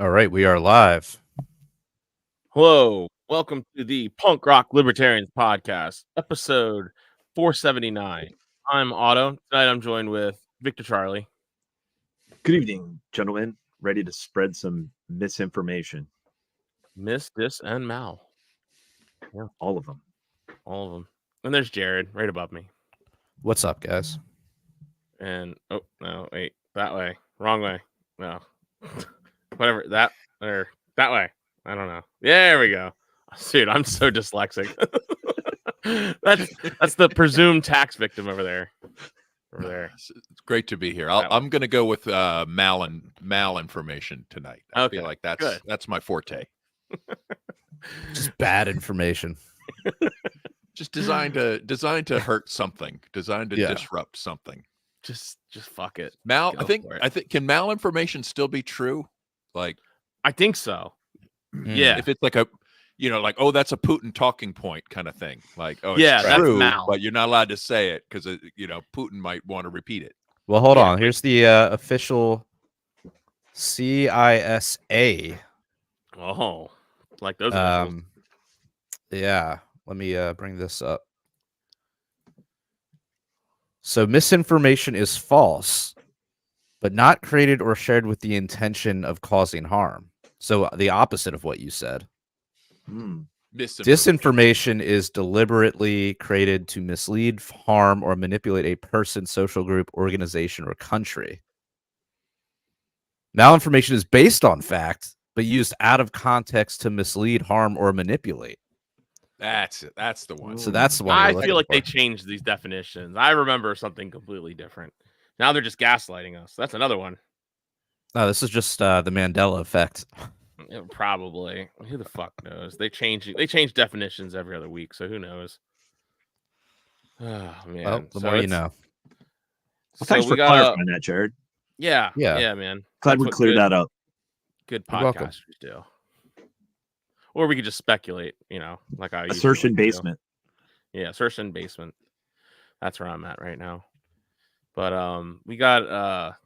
All right, we are live. Hello, welcome to the Punk Rock Libertarians Podcast, episode 479. I'm Otto. Tonight I'm joined with Victor Charlie. Good evening, gentlemen. Ready to spread some misinformation. Miss, Dis, and Mal. Yeah, all of them. All of them. And there's Jared right above me. What's up, guys? And, oh, no, wait, that way. Wrong way. No. Whatever, that, or that way. I don't know. There we go. Dude, I'm so dyslexic. That's the presumed tax victim over there. Over there. It's great to be here. I'm going to go with mal information tonight. I feel like that's my forte. Just bad information. Just designed to hurt something, designed to disrupt something. Just fuck it. I think can malinformation still be true? Like, I think so. Yeah. If it's like oh, that's a Putin talking point kind of thing. Like, oh, yeah, it's true, that's but you're not allowed to say it because Putin might want to repeat it. Well, hold on. Here's the official CISA. Oh, like those. Yeah. Let me bring this up. So misinformation is false, but not created or shared with the intention of causing harm. So the opposite of what you said. Disinformation is deliberately created to mislead, harm, or manipulate a person, social group, organization, or country. Malinformation is based on fact, but used out of context to mislead, harm, or manipulate. That's it. That's the one. So that's the one. I feel like they changed these definitions. I remember something completely different. Now they're just gaslighting us. That's another one. No, this is just the Mandela effect. Yeah, probably. Who the fuck knows? They change definitions every other week, so who knows? Oh man. Well, the more you know. Well, thanks for clarifying that, Jared. Yeah, man. Glad we cleared that up. Good podcasters do. Or we could just speculate, like I assertion basement. Yeah, assertion basement. That's where I'm at right now. But we got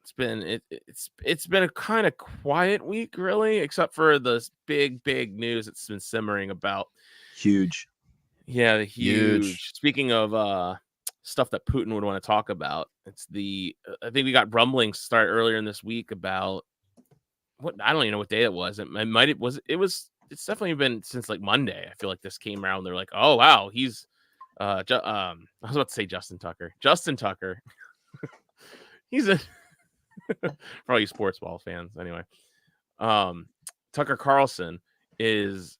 it's been a kind of quiet week, really, except for this big news that's been simmering about. Huge. Yeah, the huge. Speaking of stuff that Putin would want to talk about, it's I think we got rumblings start earlier in this week about what I don't even know what day it was. It's definitely been since like Monday. I feel like this came around. They're like, oh wow, he's I was about to say Justin Tucker. He's a for all you sports ball fans, anyway. Tucker Carlson is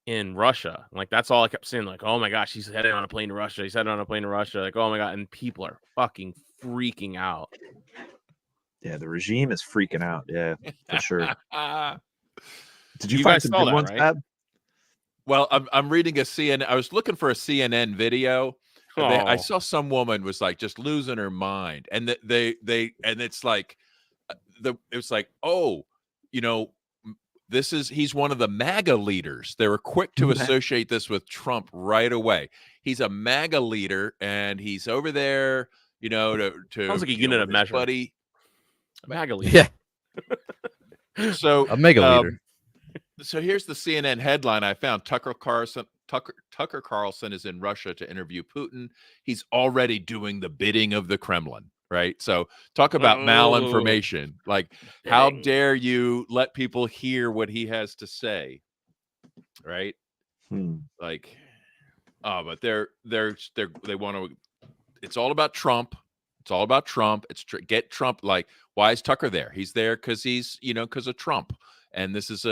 in Russia. Like, that's all I kept saying. Like, oh my gosh, he's heading on a plane to Russia. Like, oh my god, and people are fucking freaking out. Yeah, the regime is freaking out. Yeah, for sure. Did you find some good ones, right? Bab? Well, I'm reading a CNN. I was looking for a CNN video. I saw some woman was like just losing her mind, and it's like oh, he's one of the MAGA leaders. They were quick to associate this with Trump right away. He's a MAGA leader, and he's over there, to sounds like a unit of measure. Buddy, a MAGA leader. Yeah. So a mega leader. So here's the CNN headline I found. Tucker Carlson is in Russia to interview Putin. He's already doing the bidding of the Kremlin, right? So talk about malinformation. Like, how dare you let people hear what he has to say, right? Like, but they want to. It's all about Trump. It's all about Trump. Get Trump. Like, why is Tucker there? He's there because because of Trump. And this is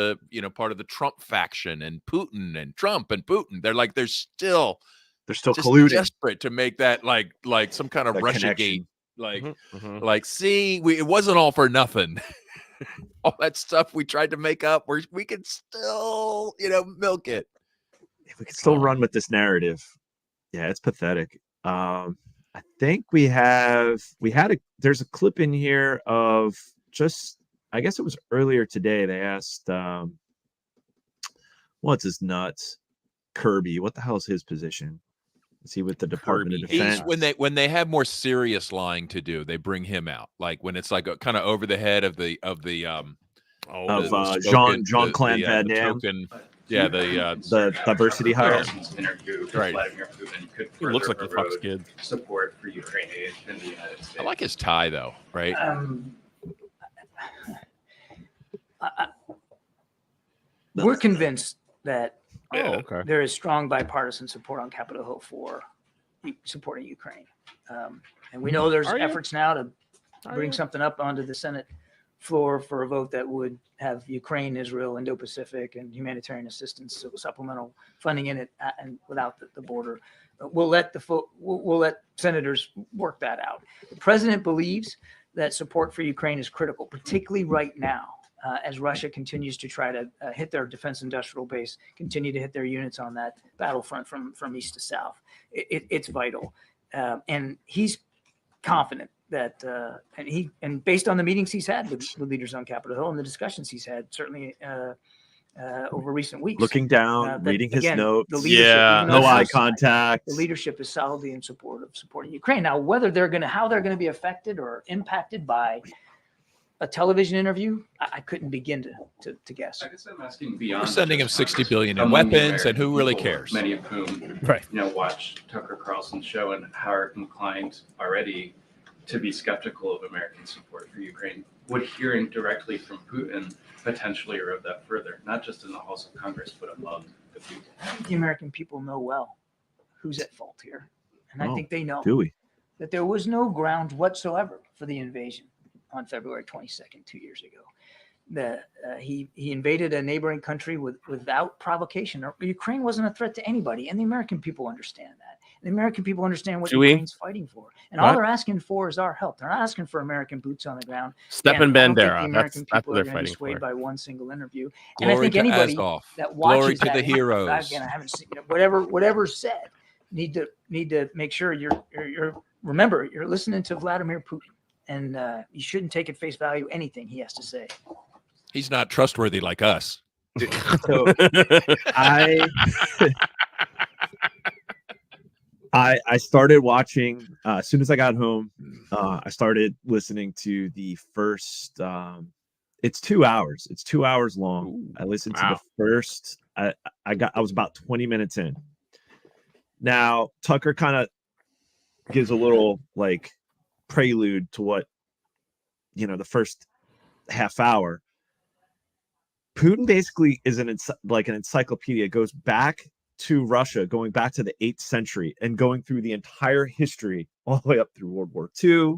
part of the Trump faction, and Putin and Trump and Putin. They're still colluding, desperate to make that like some kind of Russiagate. Like, see, it wasn't all for nothing. All that stuff we tried to make up, we can still, milk it. We can still run with this narrative. Yeah, it's pathetic. I think there's a clip in here of just. I guess it was earlier today. They asked, what's his nuts? Kirby. What the hell is his position? Is he with the Department of Defense? When they have more serious lying to do, they bring him out. Like when it's like kind of over the head of the of Jean-Claude Van Damme. Yeah, the diversity hire. Right. He looks like a Fox kid. Support for Ukraine aid in the United States. I like his tie though, right? We're convinced that Okay. there is strong bipartisan support on Capitol Hill for supporting Ukraine. And we know there's Are you? efforts now to Are bring you? something up onto the Senate floor for a vote that would have Ukraine, Israel, Indo-Pacific, and humanitarian assistance, so supplemental funding in it, and without the border. We'll let we'll let senators work that out. The president believes that support for Ukraine is critical, particularly right now, as Russia continues to try to hit their defense industrial base, continue to hit their units on that battlefront from east to south. It's vital, and he's confident that and based on the meetings he's had with leaders on Capitol Hill and the discussions he's had, certainly over recent weeks, Looking down, that, reading his again, notes. the leadership, Yeah. even though No eye it's outside, contact. the leadership is solidly in support of supporting Ukraine. Now, whether how they're going to be affected or impacted by a television interview, I couldn't begin to guess. I guess I'm asking beyond. We're sending him just $60 billion in among the weapons, and who American really people, cares? Many of whom, Right. watch Tucker Carlson's show and are inclined already to be skeptical of American support for Ukraine. Would hearing directly from Putin potentially erode that further, not just in the halls of Congress, but among the people? I think the American people know well who's at fault here, and I Oh, think they know Do we? that there was no ground whatsoever for the invasion on February 22nd, 2 years ago. He invaded a neighboring country without provocation. Ukraine wasn't a threat to anybody, and the American people understand that. The American people understand what Do we? Ukraine's fighting for, and all What? they're asking for is our help. They're not asking for American boots on the ground. Step Again, and I don't think Bandera. the American That's people what are they're going to be fighting swayed for. by one single interview. And I Glory think to anybody Azov. that Glory watches to that, the heroes. Again, I haven't seen whatever's said. Need to make sure you're remember you're listening to Vladimir Putin, and you shouldn't take at face value anything he has to say. He's not trustworthy like us. So I started watching as soon as I got home. I started listening to the first. It's 2 hours. It's 2 hours long. Ooh, I listened wow. to the first. I was about 20 minutes in. Now Tucker kind of gives a little like prelude to what the first half hour. Putin basically is an encyclopedia. It goes back to Russia, going back to the 8th century and going through the entire history all the way up through World War II,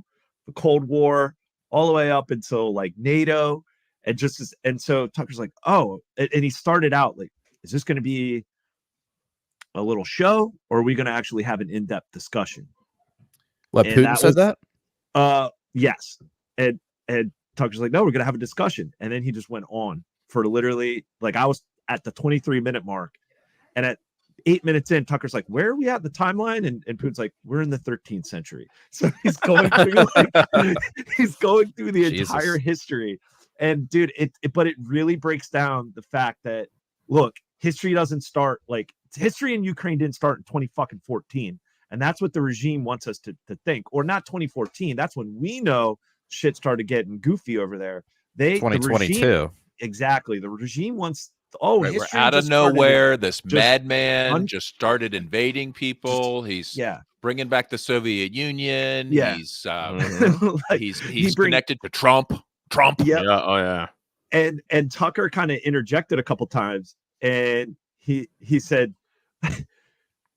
the Cold War, all the way up until like NATO. And so Tucker's like, oh, and he started out like, is this going to be a little show or are we going to actually have an in-depth discussion? What, And Putin that said was- that? Yes. And Tucker's like, no, we're going to have a discussion. And then he just went on for literally, like, I was at the 23-minute mark. And at 8 minutes in, Tucker's like, where are we at the timeline? And Putin's like, we're in the 13th century. So he's going through the Jesus. entire history. And dude, but it really breaks down the fact that, look, history doesn't start history in Ukraine didn't start in 2014. And that's what the regime wants us to think, or not 2014. That's when we know shit started getting goofy over there. 2022. Exactly. The regime wants. Right, we're history out of just started. nowhere. This just madman just started invading people. He's Yeah. bringing back the Soviet Union. Yeah. He's Like, he's connected to Trump. Yep. Yeah. Oh yeah. And Tucker kind of interjected a couple times, and he said,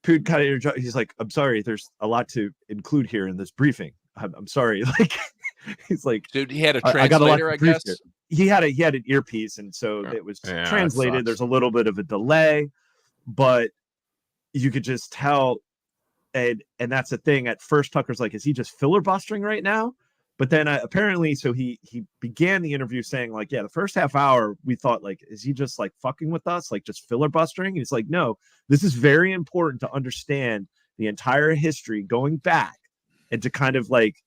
Putin kind of interjected. He's like, "I'm sorry, there's a lot to include here in this briefing. I'm sorry." Like, he's like, Dude, he had a I got a lot translator, to I brief guess. here. He had an earpiece, and so it was Yeah, that translated. sucks. There's a little bit of a delay, but you could just tell. And that's the thing. At first, Tucker's like, "Is he just filibustering right now?" But then apparently, so he began the interview saying like, "Yeah, the first half hour we thought like, is he just like fucking with us, like just filibustering?" And he's like, "No, this is very important to understand the entire history going back and to kind of like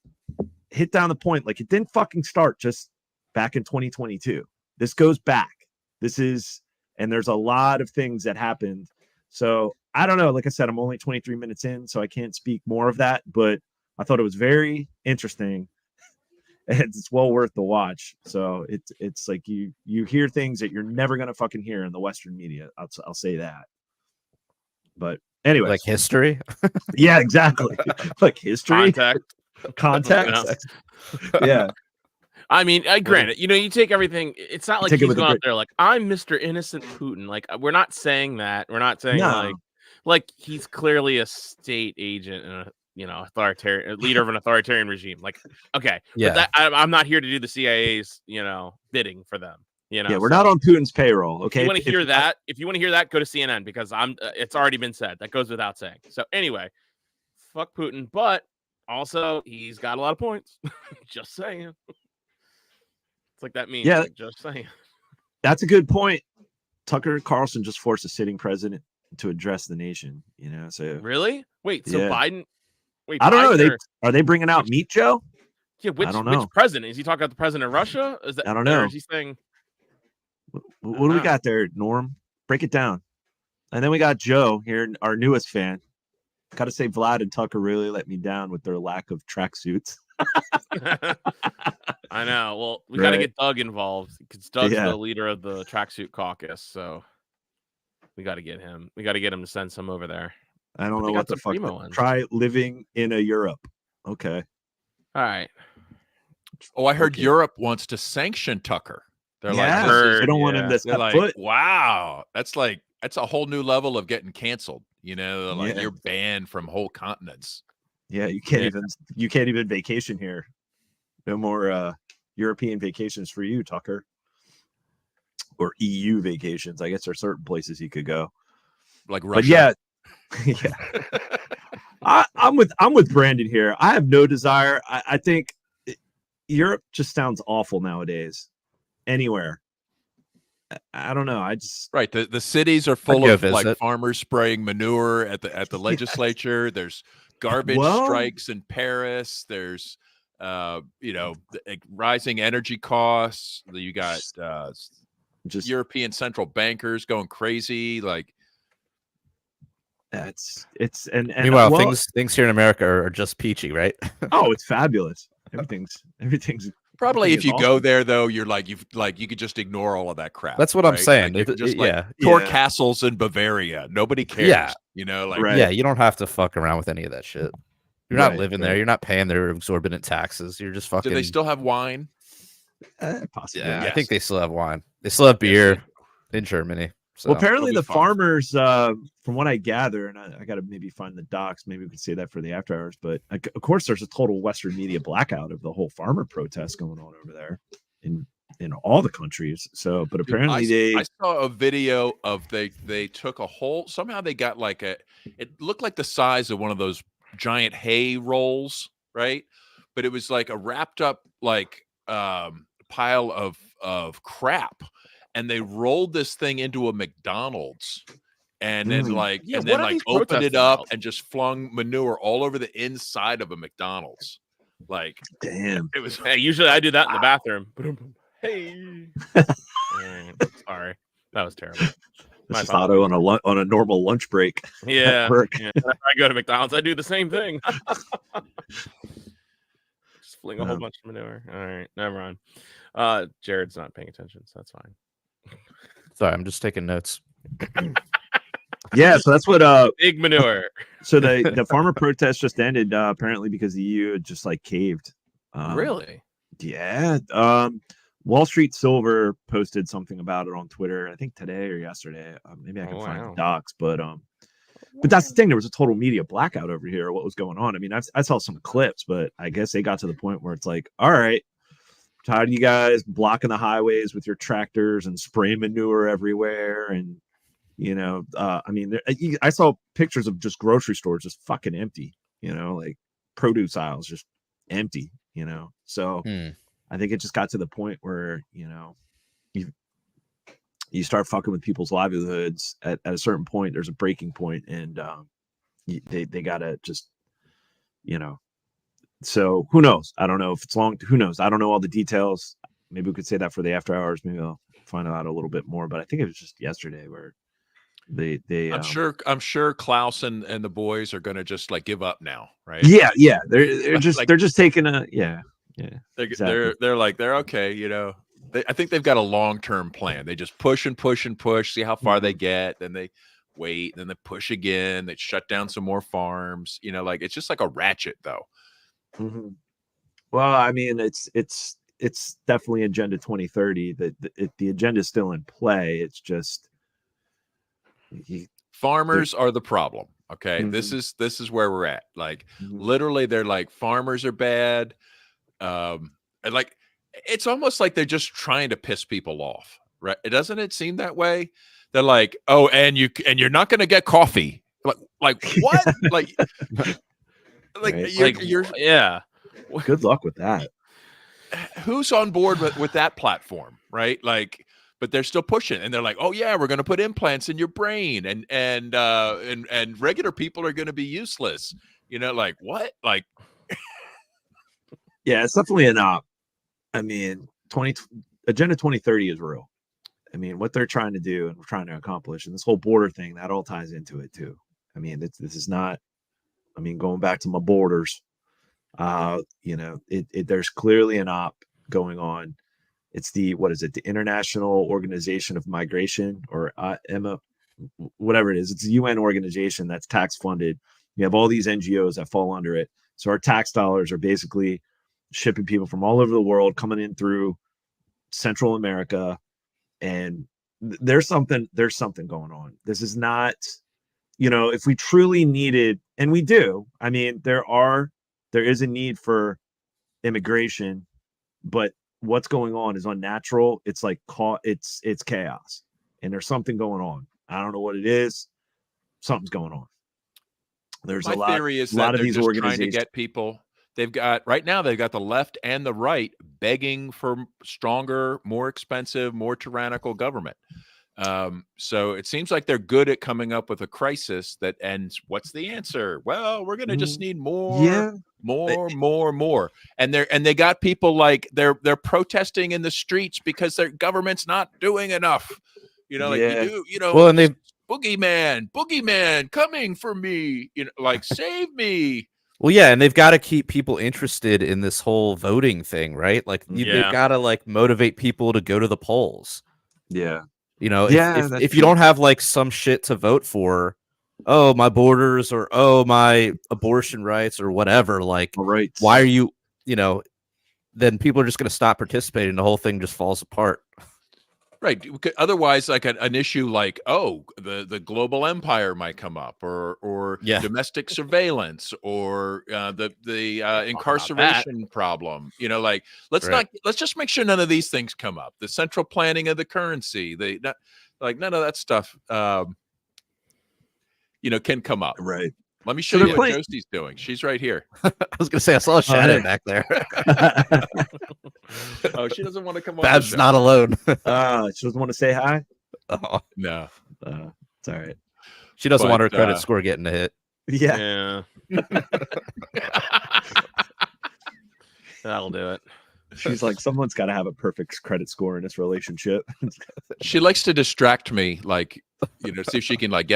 hit down the point. Like it didn't fucking start just back in 2022. This goes back. And there's a lot of things that happened. So I don't know. Like I said, I'm only 23 minutes in, so I can't speak more of that. But I thought it was very interesting. it's well worth the watch. So it's like you hear things that you're never gonna fucking hear in the Western media. I'll say that. But anyway, Like history. yeah, exactly. Like history, You context. know? Yeah. I mean, I grant it. You take everything. It's not like Take it he's with a going out grain- there like I'm Mr. Innocent Putin. Like we're not saying that. We're not saying No. like he's clearly a state agent and a authoritarian leader of an authoritarian regime. Like okay, Yeah. but that I'm not here to do the CIA's bidding for them. Yeah, we're not on Putin's payroll. Okay. If you want to hear that, go to CNN because it's already been said. That goes without saying. So anyway, fuck Putin, but also he's got a lot of points. Just saying. It's like that means. Yeah. Like, just saying. That's a good point. Tucker Carlson just forced a sitting president to address the nation. So Really? Wait. So Yeah. Biden. Wait. I don't know. Biden Are they bringing out Meat Joe? Yeah. I don't know. Which president is he talking about? The president of Russia? Is that? I don't know. Or is he saying? What do we got there, Norm? Break it down. And then we got Joe here, our newest fan. Got to say, Vlad and Tucker really let me down with their lack of tracksuits. I know. Well, we got to Right. get Doug involved because Doug's Yeah. the leader of the tracksuit caucus. So we got to get him. We got to get him to send some over there. I don't They know got what the some fuck. primo ones. Try living in a Europe. Okay. All right. Oh, I heard Okay. Europe wants to sanction Tucker. They're Yeah, like, this is- they don't want him to they're step like, foot. wow, that's a whole new level of getting canceled. They're like Yeah. you're banned from whole continents. Yeah, you can't Yeah. even vacation here. No more European vacations for you, Tucker. Or EU vacations. I guess there are certain places you could go. Like But Russia. yeah, I'm with Brandon here. I have no desire. I think Europe just sounds awful nowadays. Anywhere. I don't know. I just Right. The cities are full go of like visit. farmers spraying manure at the legislature. There's garbage Well- strikes in Paris. There's rising energy costs. You got just European central bankers going crazy. Like it's and Meanwhile, well, things here in America are just peachy, right? oh, it's fabulous. Everything's probably if is you awesome. go there though, you're like you could just ignore all of that crap. That's what I'm right? saying. Like, you could just Yeah. tour Yeah. castles in Bavaria. Nobody cares. Yeah. Right. Yeah, you don't have to fuck around with any of that shit. You're not Right, living right. there. You're not paying their exorbitant taxes. You're just fucking. Do they still have wine? Possibly. Yeah, I Yes. think they still have wine. They still have beer in Germany. So. Well, apparently it'll the be fun. farmers, from what I gather, and I got to maybe find the docs. Maybe we could say that for the after hours. But of course, there's a total Western media blackout of the whole farmer protest going on over there in all the countries. So, but Dude, apparently I saw a video of they took a whole somehow they got like it looked like the size of one of those giant hay rolls, right? But it was like a wrapped up like pile of crap, and they rolled this thing into a McDonald's and then Mm. Yeah, and what then are these opened protests it up about? and just flung manure all over the inside of a McDonald's. Like damn. it was Hey, usually I do that in the bathroom. Hey. Sorry, that was terrible. My This is Otto on a normal lunch break. Yeah, work. yeah. Whenever I go to McDonald's, I do the same thing. Just fling a whole Yeah. bunch of manure. All right, never mind. Jared's not paying attention, so that's fine. Sorry, I'm just taking notes. Yeah, so that's what Big manure. so the farmer protest just ended apparently because the EU had just like caved. Really? Yeah. Wall Street Silver posted something about it on Twitter, I think today or yesterday. Maybe I can find the Wow. docs, but that's the thing. There was a total media blackout over here. What was going on? I mean, I saw some clips, but I guess they got to the point where it's like, all right, tired of you guys blocking the highways with your tractors and spray manure everywhere, and I mean, I saw pictures of just grocery stores just fucking empty. Like produce aisles just empty. So. I think it just got to the point where, you start fucking with people's livelihoods at a certain point. There's a breaking point, and they got to just, so who knows? I don't know if it's long. Who knows? I don't know all the details. Maybe we could say that for the after hours. Maybe I'll find out a little bit more, but I think it was just yesterday where they I'm sure Klaus and the boys are going to just like give up now, right? yeah, they're Like- just taking a Yeah, They're exactly. they're okay. You know, I think they've got a long-term plan. They just push and push and push, see how far they get, then they wait, and then they push again. They shut down some more farms. You know, like it's just like a ratchet, though. Mhm. Well, I mean, it's definitely Agenda 2030. The agenda is still in play. It's just Farmers are the problem. Okay, Mhm. this is where we're at. Like Mhm. literally, they're like farmers are bad. And like it's almost like they're just trying to piss people off, right? Doesn't it seem that way? They're like, oh, and you're not going to get coffee. Like what? like Right. you're yeah. Good luck with that. who's on board with that platform, right? Like, but they're still pushing, and they're like, oh yeah, we're going to put implants in your brain, and regular people are going to be useless. You know, like what? Like, Yeah, it's definitely an op. I mean, Agenda 2030 is real. I mean, what they're trying to do and we're trying to accomplish, and this whole border thing, that all ties into it too. I mean, this is not. I mean, going back to my borders, you know, there's clearly an op going on. It's what is it? The International Organization of Migration, or EMA, whatever it is. It's a UN organization that's tax funded. You have all these NGOs that fall under it. So our tax dollars are basically shipping people from all over the world coming in through Central America, and there's something going on. This is not, you know, if we truly needed, and we do. I mean, there is a need for immigration, but what's going on is unnatural. It's like it's chaos, and there's something going on. I don't know what it is. Something's going on. There's my a lot. theory is a lot that of they're these just trying to organizations get people. They've got the left and the right begging for stronger, more expensive, more tyrannical government. So it seems like they're good at coming up with a crisis that ends. What's the answer? Well, we're going to just need more, Yeah. more. And they got people like they're protesting in the streets because their government's not doing enough. You know, like Yeah. you know, Well, and they boogeyman coming for me, you know, like save me. Well, yeah, and they've got to keep people interested in this whole voting thing, right? Like Yeah. they've got to like motivate people to go to the polls. Yeah. You know, Yeah, if that's if you true. don't have like some shit to vote for, oh, my borders, or oh, my abortion rights, or whatever, like All right. why are you, you know, then people are just going to stop participating. The whole thing just falls apart. Right. Otherwise, like an issue like, oh, the global empire might come up, or Yeah. domestic surveillance, or the incarceration problem. You know, like let's just make sure none of these things come up. The central planning of the currency, none of that stuff, you know, can come up. Right. Let me show So you they're what playing- Josie's doing. She's right here. I was going to say I saw a shadow hey. back there. Oh, she doesn't want to come on. Babs not alone. She doesn't want to say hi. Oh, No. It's all right. she doesn't want her But, credit score getting a hit. Yeah. That'll do it. She's like, someone's got to have a perfect credit score in this relationship. She likes to distract me, like, you know, see if she can like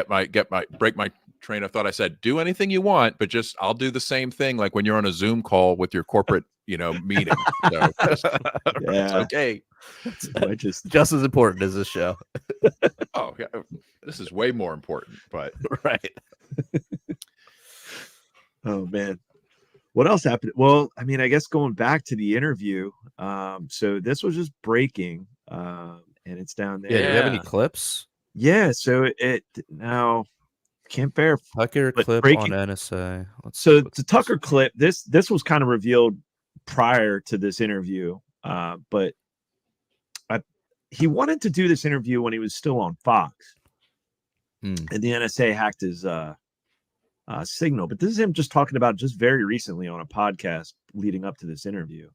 break my train of thought. I said, do anything you want, but just I'll do the same thing like when you're on a Zoom call with your corporate, you know, meeting. So it's Yeah. okay. I just Just as important as this show. Oh, yeah, this is way more important, but Right. Oh man. What else happened? Well, I mean, I guess going back to the interview. So this was just breaking. And it's down there. Yeah. Do you have any Yeah. clips? Yeah, so it now can't verify. Tucker But clip breaking- on NSA. Let's So see what the this Tucker is. clip, this was kind of revealed prior to this interview, but he wanted to do this interview when he was still on Fox, Hmm. and the NSA hacked his signal. But this is him just talking about just very recently on a podcast leading up to this interview.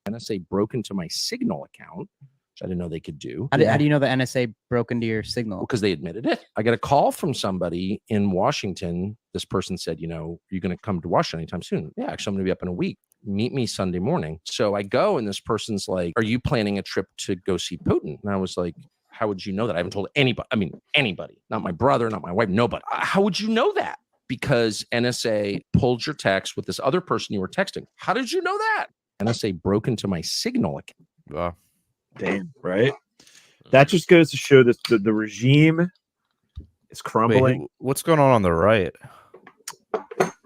NSA broke into my Signal account, which I didn't know they could do. How do you know the NSA broke into your Signal? Because they admitted it. I got a call from somebody in Washington. This person said, you know, you're going to come to Washington anytime soon. Yeah, actually, I'm going to be up in a week. Meet me Sunday morning. So I go, and this person's like, are you planning a trip to go see Putin? And I was like, how would you know that? I haven't told anybody. I mean, anybody, not my brother, not my wife, nobody. How would you know that? Because NSA pulled your text with this other person you were texting. How did you know that? NSA broke into my Signal account. Wow. Damn, right? That just goes to show that the regime is crumbling. Wait, what's going on the right?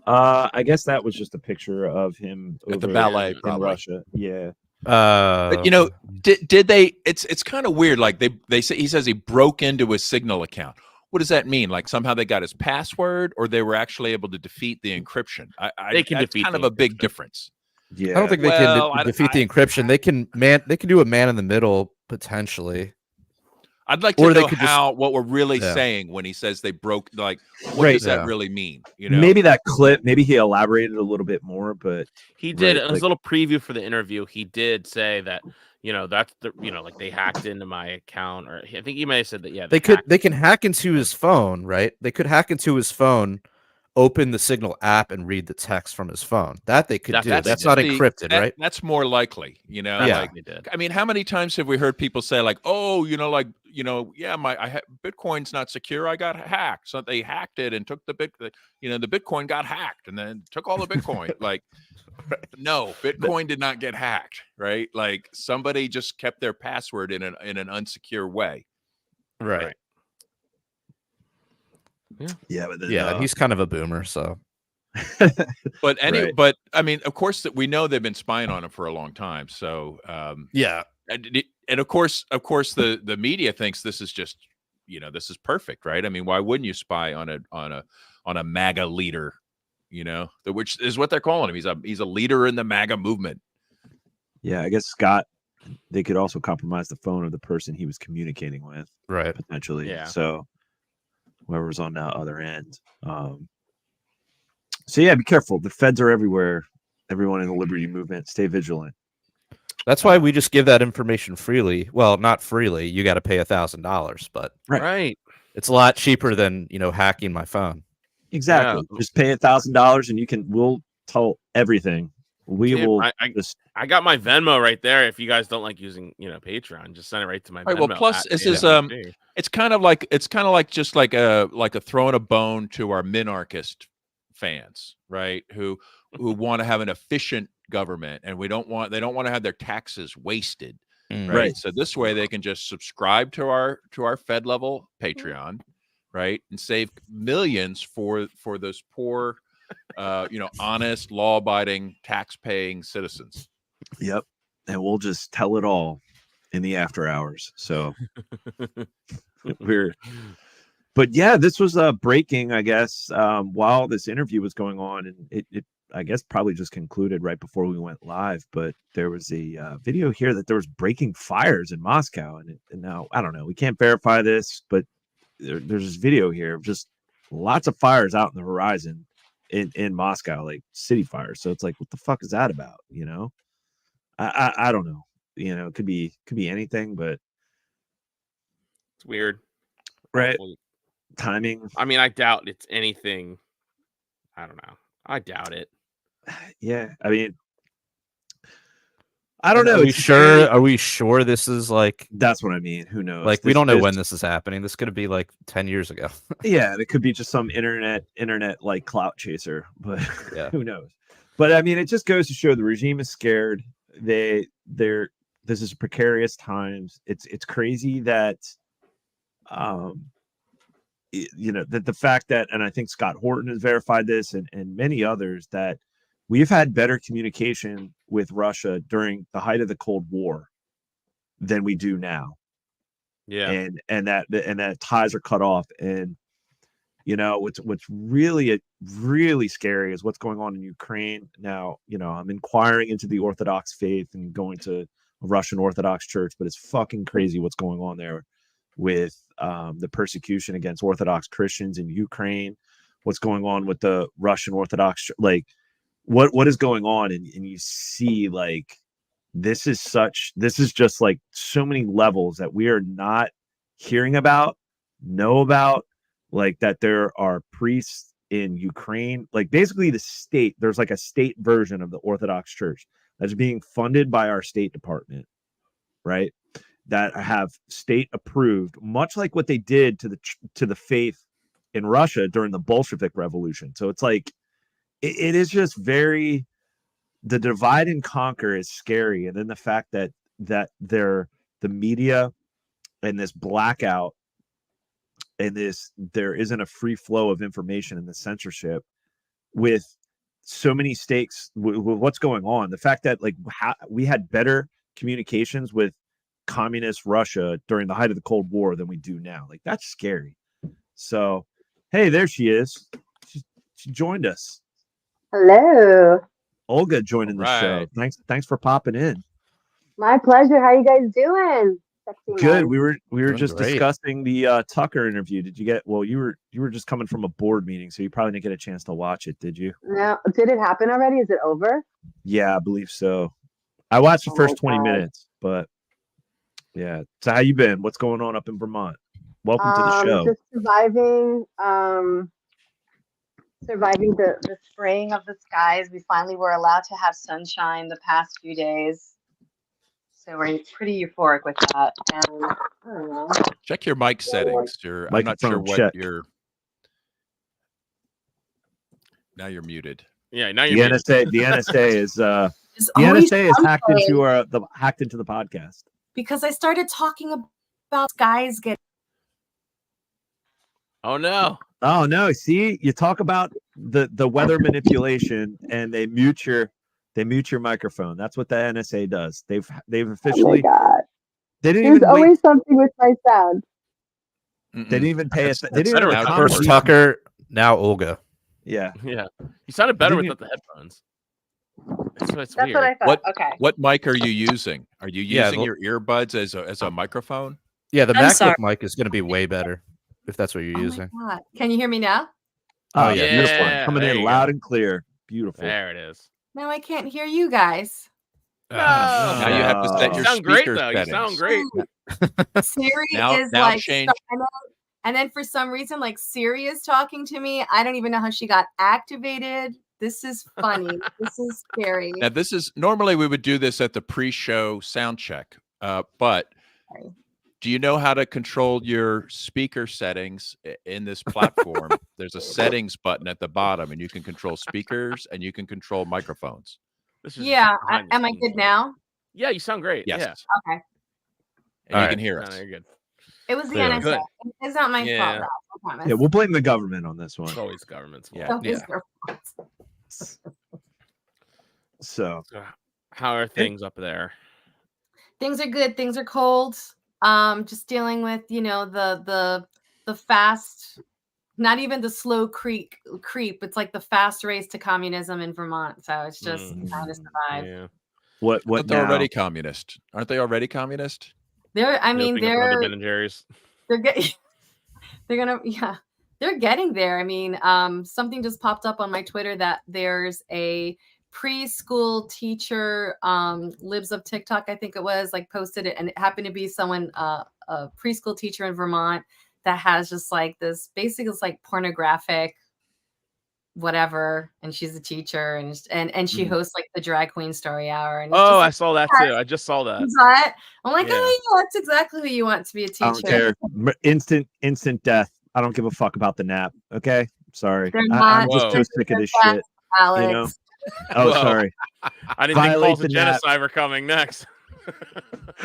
I guess that was just a picture of him At the over ballet, in probably. Russia. Yeah. But you know, did they? It's kind of weird. Like they say, he says he broke into his Signal account. What does that mean? Like somehow they got his password, or they were actually able to defeat the encryption? They can that's defeat kind the of a big encryption. difference. Yeah. I don't think they Well, can defeat the encryption. They can do a man in the middle potentially. I'd like Or to they know could just- how what we're really Yeah. saying when he says they broke. Like, what Right. does that Yeah. really mean? You know, Maybe that clip, maybe he elaborated a little bit more, but He did Right, a like- little preview for the interview. He did say that, that's the, like they hacked into my account, or I think he may have said that. Yeah, They can hack into his phone, right? They could hack into his phone, open the Signal app, and read the text from his phone. That they could do. That's not encrypted, right? That's more likely. You know, Yeah. like, I mean, how many times have we heard people say like, "Oh, yeah, Bitcoin's not secure. I got hacked." So they hacked it and took the Bitcoin got hacked and then took all the Bitcoin. Like, no, Bitcoin did not get hacked, right? Like somebody just kept their password in an unsecure way. Right. yeah, but then, Yeah, he's kind of a boomer, so But Right. but I mean, of course, that we know they've been spying on him for a long time. So yeah. and of course the media thinks this is just this is perfect, right? I mean, why wouldn't you spy on a MAGA leader? Which is what they're calling him. He's a leader in the MAGA movement. yeah, I guess Scott, they could also compromise the phone of the person he was communicating with, Right. potentially. Yeah. So whoever's on the other end. So yeah, be careful. The feds are everywhere. Everyone in the liberty movement, stay vigilant. That's why we just give that information freely. Well, not freely. You got to pay $1,000, but Right. it's a lot cheaper than hacking my phone. Exactly. Yeah. Just pay $1,000 and we'll tell everything. We Dude, will I just I got my Venmo right there. If you guys don't like using, Patreon, just send it right to my Right, Venmo. well, plus at this is AMC. it's kind of like just like a throwing a bone to our minarchist fans, right? Who want to have an efficient government, and they don't want to have their taxes wasted, right? Right. So this way they can just subscribe to our Fed level Patreon, right, and save millions for those poor, honest, law abiding, tax paying citizens. Yep. And we'll just tell it all in the after hours. So but yeah, this was breaking, I guess, while this interview was going on, and it I guess probably just concluded right before we went live. But there was a video here that there was breaking fires in Moscow, and now I don't know, we can't verify this, but there's this video here of just lots of fires out in the horizon in Moscow, like city fires. So it's like, what the fuck is that about? I don't know. It could be anything, but It's weird. right. Well, Timing. I mean, I doubt it's anything. I don't know. I doubt it. Yeah, I mean, I don't know. Are we It's sure? very- Are we sure this is like That's what I mean. Who knows? we This- don't know this- when this is happening. This could be like 10 years ago. Yeah, it could be just some internet like clout chaser, but Yeah. who knows? But I mean, it just goes to show the regime is scared. This is precarious times. It's crazy that, that the fact that, and I think Scott Horton has verified this, and many others, that we've had better communication with Russia during the height of the Cold War than we do now. Yeah. And that ties are cut off. And what's really scary is what's going on in Ukraine now. I'm inquiring into the Orthodox faith and going to a Russian Orthodox church, but it's fucking crazy what's going on there with the persecution against Orthodox Christians in Ukraine. What's going on with the Russian Orthodox, like what is going on, and you see like this is just like so many levels that we are not hearing about, know about, like that there are priests in Ukraine, like basically the state, there's like a state version of the Orthodox Church that's being funded by our State Department, right? That have state approved, much like what they did to the faith in Russia during the Bolshevik Revolution. So it's like it is just very the divide and conquer is scary, and then the fact that the media and this blackout and there isn't a free flow of information and the censorship with so many stakes with what's going on. The fact that like we had better communications with communist Russia during the height of the Cold War than we do now. Like that's scary. So, hey, there she is. She joined us. Hello. Olga joining the show. Thanks for popping in. My pleasure. How you guys doing? Sexy Good. man. We were Doing just great. discussing the Tucker interview. Did you get? Well, you were just coming from a board meeting, so you probably didn't get a chance to watch it, did you? No, did it happen already? Is it over? Yeah, I believe so. I watched the Oh first my 20 God. minutes, but yeah. So how you been? What's going on up in Vermont? Welcome to the show. Just surviving. Surviving the spraying of the skies. We finally were allowed to have sunshine the past few days, so we're pretty euphoric with that. And I don't know. Check your mic settings. I'm not sure Microphone what check. Now you're muted. Yeah, now The you're muted. NSA is the There's always NSA is hacked something, into the podcast. because I started talking about guys getting. Oh no. Oh no! See, you talk about the weather manipulation, and they mute your microphone. That's what the NSA does. They've Oh my officially God. they didn't There's even wait. always something with my sound. They didn't even pay us. They didn't better even with comment. First Tucker, now Olga. Yeah. Yeah. You sounded better Didn't without the headphones. It's That's weird. what I thought. What Okay. what mic are you using? Are you Yeah, using your earbuds as a microphone? Yeah, the I'm MacBook sorry. mic is going to be way better if that's what you're Oh using. my God. Can you hear me now? Oh yeah, yeah, beautiful. yeah, Coming there in you loud go. and clear. Beautiful. There it is. No, I can't hear you guys. Now you have to set Oh. You your sound great speaker though. You sound settings. great. Siri Now- is now like, change- and then for some reason, like Siri is talking to me. I don't even know how she got activated. This is funny. This is scary. Now this is normally we would do this at the pre-show sound check, but Sorry. do you know how to control your speaker settings in this platform? There's a settings button at the bottom, and you can control speakers and you can control microphones. This is Yeah. behind the Am I scenes good stuff. now? Yeah, you sound great. Yes, Yeah. Okay. and All you right. can hear No, us. you're good. It was the Clearly. NSA. Good. It's not my Yeah. fault. Rob, I promise. Yeah, we'll blame the government on this one. It's always government's fault. Yeah. So it's their fault. So So, how are things up there? Things are good. Things are cold. Just dealing with, the fast, not even the slow creep. It's like the fast race to communism in Vermont. So it's just trying to survive. Yeah. what But they're now? already communist, aren't they? Already communist? I mean, Opening up another they're Ben and Jerry's. they're getting they're getting there. I mean, something just popped up on my Twitter that there's a preschool teacher, Libs of TikTok, I think it was, like posted it, and it happened to be someone, a preschool teacher in Vermont that has just like this basically it's like pornographic whatever, and she's a teacher, and she hosts like the drag queen story hour, and it's just Oh, I like, saw that too. I just saw that. "Is that?" I'm like, Yeah. oh yeah, that's exactly who you want to be a teacher. I don't care. Instant death. I don't give a fuck about the nap. Okay, sorry. They're I'm not- just so Whoa. sick of this They're shit. Alex. You know? Oh, Whoa. sorry. I didn't think Violate calls the of nap. genocide were coming next.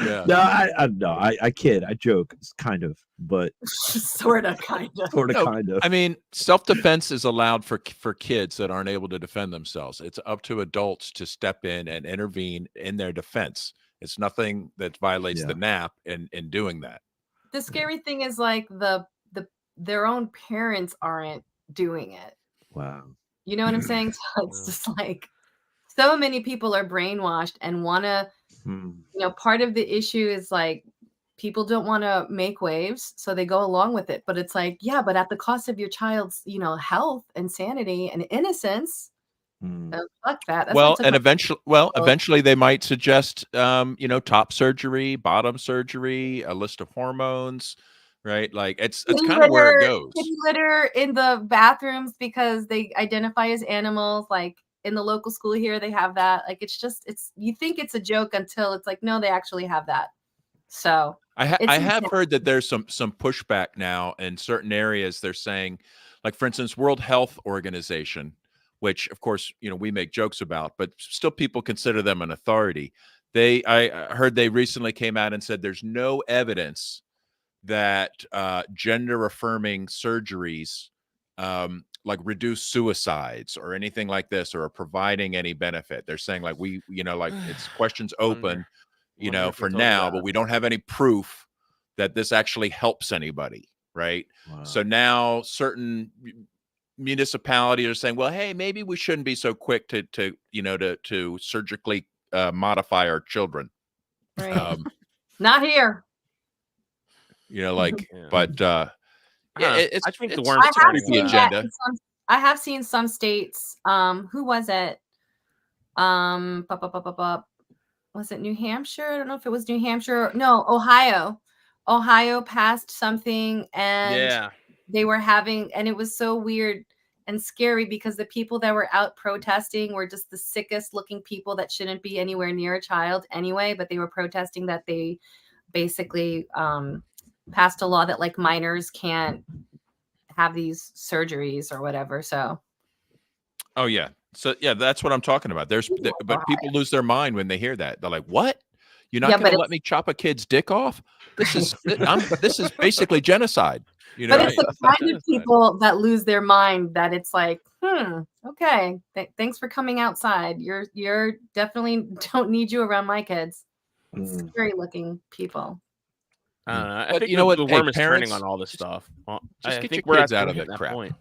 Yeah. No, I kid. I joke. It's kind of, but Sort of, kind of. sort of, No, kind of. I mean, self-defense is allowed for kids that aren't able to defend themselves. It's up to adults to step in and intervene in their defense. It's nothing that violates Yeah. the NAP in doing that. The scary thing is like their own parents aren't doing it. Wow. You know what I'm saying? So it's just like so many people are brainwashed and want to, part of the issue is like people don't want to make waves, so they go along with it. But it's like, yeah, but at the cost of your child's, health and sanity and innocence. So fuck that. That's Well, what took and my- eventually they might suggest, top surgery, bottom surgery, a list of hormones, right? Like it's kitty kind of where it litter- goes. kitty litter in the bathrooms because they identify as animals. Like in the local school here, they have that. Like it's you think it's a joke until it's like, no, they actually have that. So I it's have insane. heard that there's some pushback now in certain areas. They're saying, like for instance, World Health Organization which of course, we make jokes about, but still people consider them an authority. I heard they recently came out and said there's no evidence that gender affirming surgeries like reduce suicides or anything like this, or are providing any benefit. They're saying like it's questions open, for now, but we don't have any proof that this actually helps anybody. Right. Wow. So now certain municipalities are saying, well, hey, maybe we shouldn't be so quick to surgically modify our children. Right. Not here. But I think the it's worms I have turning the seen that. that agenda. in I have seen some states. Who was it? Was it New Hampshire? I don't know if it was New Hampshire. No, Ohio. Ohio passed something, and they were having, and it was so weird and scary because the people that were out protesting were just the sickest looking people that shouldn't be anywhere near a child anyway, but they were protesting that they basically passed a law that like minors can't have these surgeries or whatever. So that's what I'm talking about. But people lose their mind when they hear that. They're like, what? You're not going to let me chop a kid's dick off? This is basically genocide. But it's the kind of people that lose their mind that it's like, okay, thanks for coming outside. You're definitely don't need you around my kids. Scary looking people. I think the worm is turning on all this stuff. Just I get think your we're kids out of at that crap. point.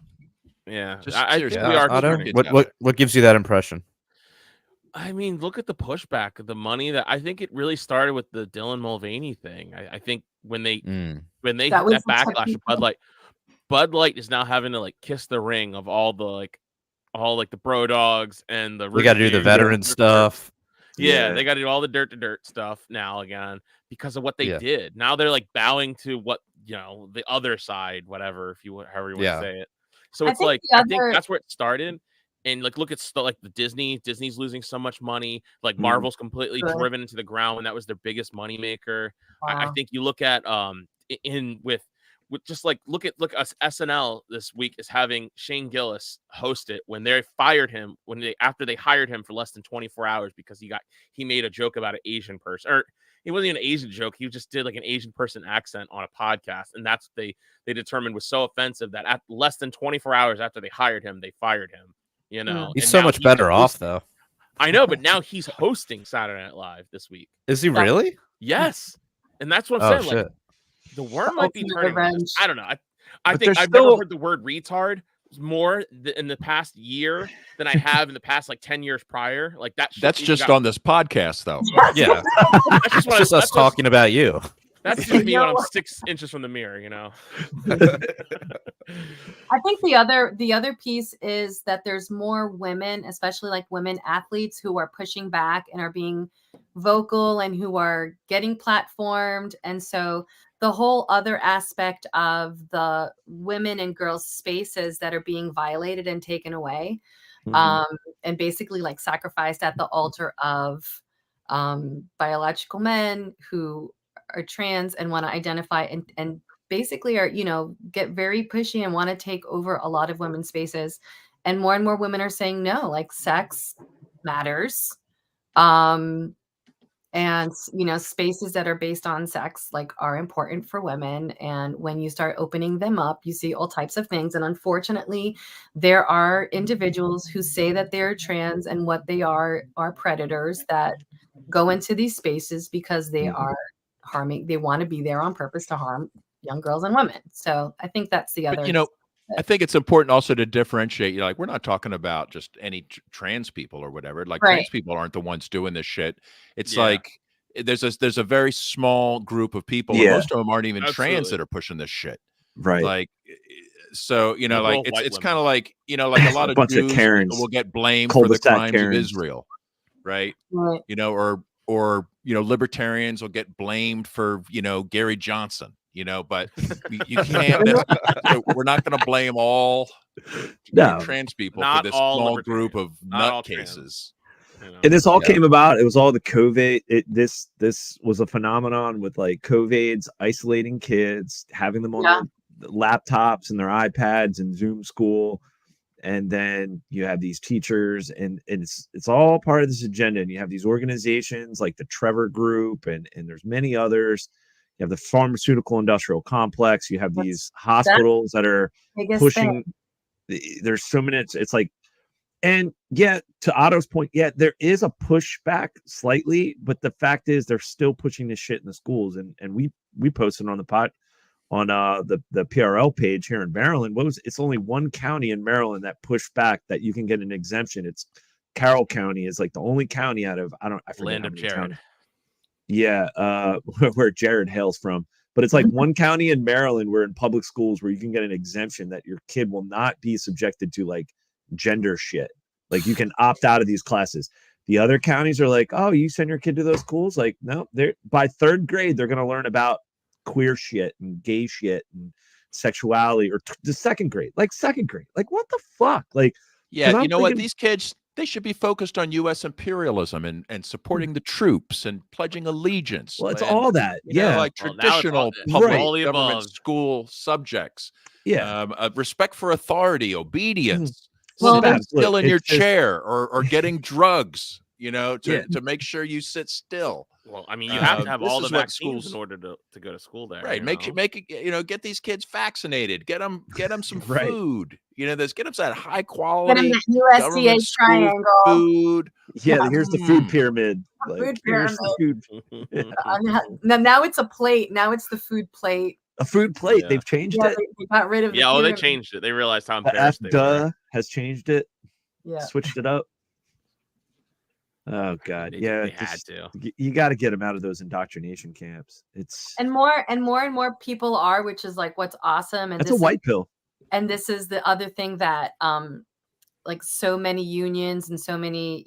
Yeah, I think think we are. Otto, turning. what gives you that impression? I mean, look at the pushback, the money that I think it really started with the Dylan Mulvaney thing. I think when they hit that backlash of Bud Light is now having to like kiss the ring of all the bro dogs and the. We got to do the veteran stuff. Yeah, they got to do all the dirt to dirt stuff now again because of what they did. Now they're like bowing to what the other side, whatever, however you want to say it. So it's I think that's where it started. And like, look at like the Disney's losing so much money. Like Marvel's completely driven into the ground, and that was their biggest money maker. Wow. I think you look at look at SNL this week is having Shane Gillis host it when they fired him after they hired him for less than 24 hours because he made a joke about an Asian person, or it wasn't even an Asian joke. He just did like an Asian person accent on a podcast, and that's what they determined was so offensive that at less than 24 hours after they hired him, they fired him. He's so much better off though. I know, but now he's hosting Saturday Night Live this week. Is he really? Yes, and that's what I'm saying. Shit. Like, the worm might be turning. I don't know. I But think I've still... never heard the word retard more in the past year than I have in the past like 10 years prior. Like that's just on this podcast though. Yeah, that's just us talking about you. That's just me when I'm 6 inches from the mirror, I think the other piece is that there's more women, especially like women athletes, who are pushing back and are being vocal and who are getting platformed. And so the whole other aspect of the women and girls spaces that are being violated and taken away, and basically like sacrificed at the altar of biological men who are trans and want to identify and basically are, get very pushy and want to take over a lot of women's spaces. And more women are saying no, like sex matters. And, spaces that are based on sex, like, are important for women. And when you start opening them up, you see all types of things. And unfortunately, there are individuals who say that they're trans and what they are predators that go into these spaces because they are they want to be there on purpose to harm young girls and women. So I think that's the other. But, I think it's important also to differentiate. Like, we're not talking about just any trans people or whatever. Like, trans people aren't the ones doing this shit. It's like there's a very small group of people, and most of them aren't even trans that are pushing this shit. Right. Like, so like it's kind of like like a lot of Jews will get blamed for the crimes of Israel, right? Or libertarians will get blamed for Gary Johnson. But you can't. We're not going to blame all trans people for this small group of nutcases. And this all came about. It was all the COVID. This was a phenomenon with like COVID's isolating kids, having them on their laptops and their iPads and Zoom school, and then you have these teachers, and it's all part of this agenda. And you have these organizations like the Trevor Group, and there's many others. You have the pharmaceutical industrial complex. You have these hospitals that are pushing. There's so many. It's like, and yeah, to Otto's point, yeah, there is a pushback slightly, but the fact is they're still pushing this shit in the schools. And we posted on the pod on the PRL page here in Maryland. It's only one county in Maryland that pushed back that you can get an exemption. It's Carroll County is like the only county out of I forget Land how of many Jared. counties. Yeah, where Jared hails from. But it's like one county in Maryland where in public schools where you can get an exemption that your kid will not be subjected to like gender shit. Like you can opt out of these classes. The other counties are like, oh, you send your kid to those schools? Like, no, they're by third grade, they're going to learn about queer shit and gay shit and sexuality, or the second grade. Like what the fuck? Like, yeah, you know what? These kids, they should be focused on U.S. imperialism and supporting the troops and pledging allegiance. Well, it's and, all that. Yeah. like traditional public government school subjects. Yeah. Respect for authority, obedience. Well, Sitting still in your it's just- chair or getting drugs, to make sure you sit still. Well, I mean, you have to have this all the is what vaccines schools- in order to go to school there. Right. Get these kids vaccinated. Get them some Right. food. Get them that high Get quality in that government USDA school triangle. food. Yeah, here's the food pyramid. Food Here's the food. Now it's a plate. Now it's the food plate. A food plate. Yeah. They've changed Yeah, it. they got rid of the Yeah, they pyramid. changed it. They realized how The embarrassed they were. has changed it. Yeah. Switched it up. Oh God, They had to. You got to get them out of those indoctrination camps. It's And more people are, which is like what's awesome. And that's this a white pill. And this is the other thing that like so many unions and so many,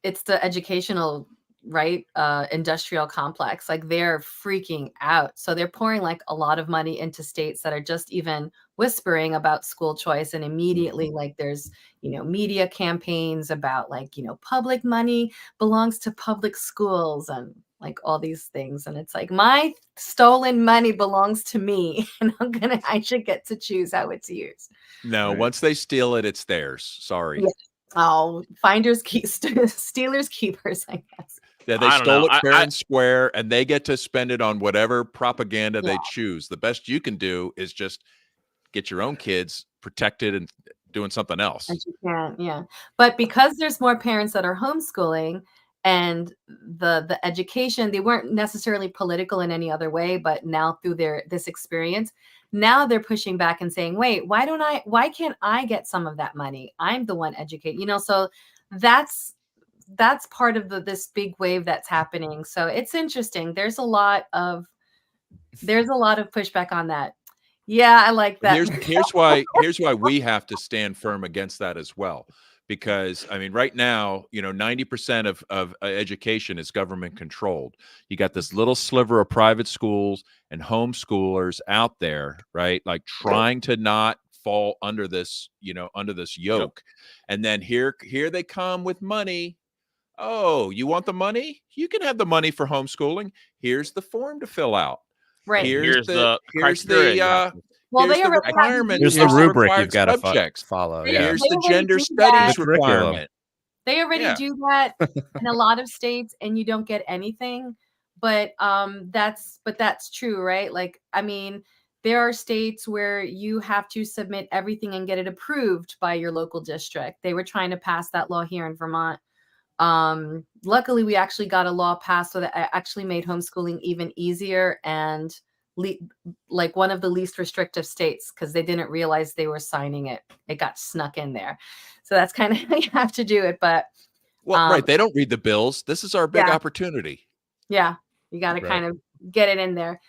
it's the educational industrial complex. Like they're freaking out. So they're pouring like a lot of money into states that are just even whispering about school choice. And immediately like there's, media campaigns about like, public money belongs to public schools and like all these things. And it's like my stolen money belongs to me and I should get to choose how it's used. No, Right. once they steal it, it's theirs. Sorry. Yeah. Oh, finders keep stealers keepers, I guess. Yeah, they I don't stole know. it fair and square, and they get to spend it on whatever propaganda they Yeah. choose. The best you can do is just get your own kids protected and doing something else. And you can, yeah. But because there's more parents that are homeschooling and the education, they weren't necessarily political in any other way, but now through this experience, now they're pushing back and saying, wait, why can't I get some of that money? I'm the one educated, so that's part of this big wave that's happening. So it's interesting. There's a lot of pushback on that. Yeah, I like that. Here's why we have to stand firm against that as well. Because I mean, right now, 90% of education is government controlled. You got this little sliver of private schools and homeschoolers out there, right? Like trying to not fall under this, under this yoke. And then here they come with money. Oh, you want the money? You can have the money for homeschooling. Here's the form to fill out. Right. Here's the criteria. Well, here's they the already requirement. Here's the Here's rubric required you've got to subjects. follow. They- Yeah. Here's they the already gender do studies The curriculum. requirement. They already Yeah. do that in a lot of states, and you don't get anything. But that's true, right? Like, I mean, there are states where you have to submit everything and get it approved by your local district. They were trying to pass that law here in Vermont. Luckily, we actually got a law passed so that actually made homeschooling even easier and like one of the least restrictive states because they didn't realize they were signing it. It got snuck in there. So that's kind of how you have to do it. But Right. They don't read the bills. This is our big Yeah. opportunity. yeah, you got to Right. kind of get it in there.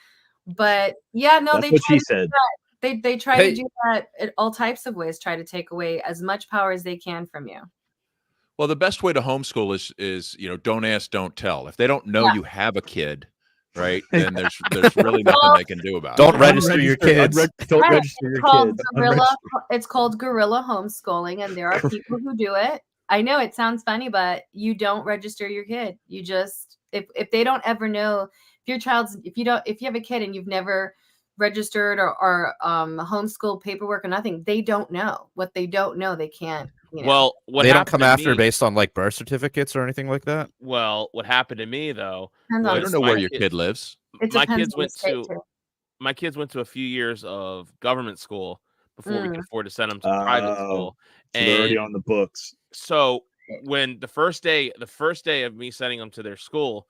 But yeah, no, That's they what try she to said. They try Hey. to do that in all types of ways, try to take away as much power as they can from you. Well, the best way to homeschool is don't ask, don't tell. If they don't know Yeah. you have a kid, right, then there's really nothing they can do about Don't it. register your kids. Don't Right. register your It's called kids. it's called guerrilla homeschooling, and there are people who do it. I know it sounds funny, but you don't register your kid. You just if they don't ever know if you have a kid and you've never registered or homeschool paperwork or nothing, they don't know. What they don't know, they can't. You know. Well, what They don't happened come to after me- based on like birth certificates or anything like that. Well, what happened to me though? Depends on I the don't know my where your state. kid lives. It my depends kids on the went state, to- too. My kids went to a few years of government school before we could afford to send them to private Oh, school. So they're already And on the books. so when the first day of me sending them to their school,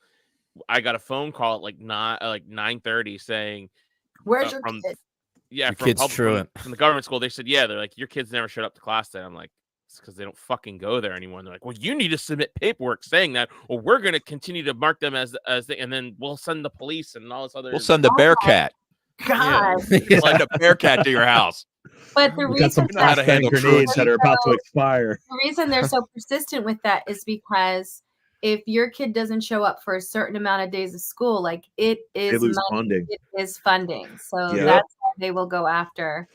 I got a phone call at like 9:30 saying, Where's your from kid? Your from kid's from truant. the government school. They said, yeah, they're like, your kids never showed up to class today. I'm like, it's because they don't fucking go there anymore. And they're like, well, you need to submit paperwork saying that, or we're going to continue to mark them as and then we'll send the police and all this other. We'll send the Bearcat. God. Yeah. Send a Bearcat to your house. But the We got some reason know how to flashbang handle grenades that are about to So- expire. the reason they're so persistent with that is because if your kid doesn't show up for a certain amount of days of school, like it They is lose money, funding. it is funding. So Yeah. that's what they will go after.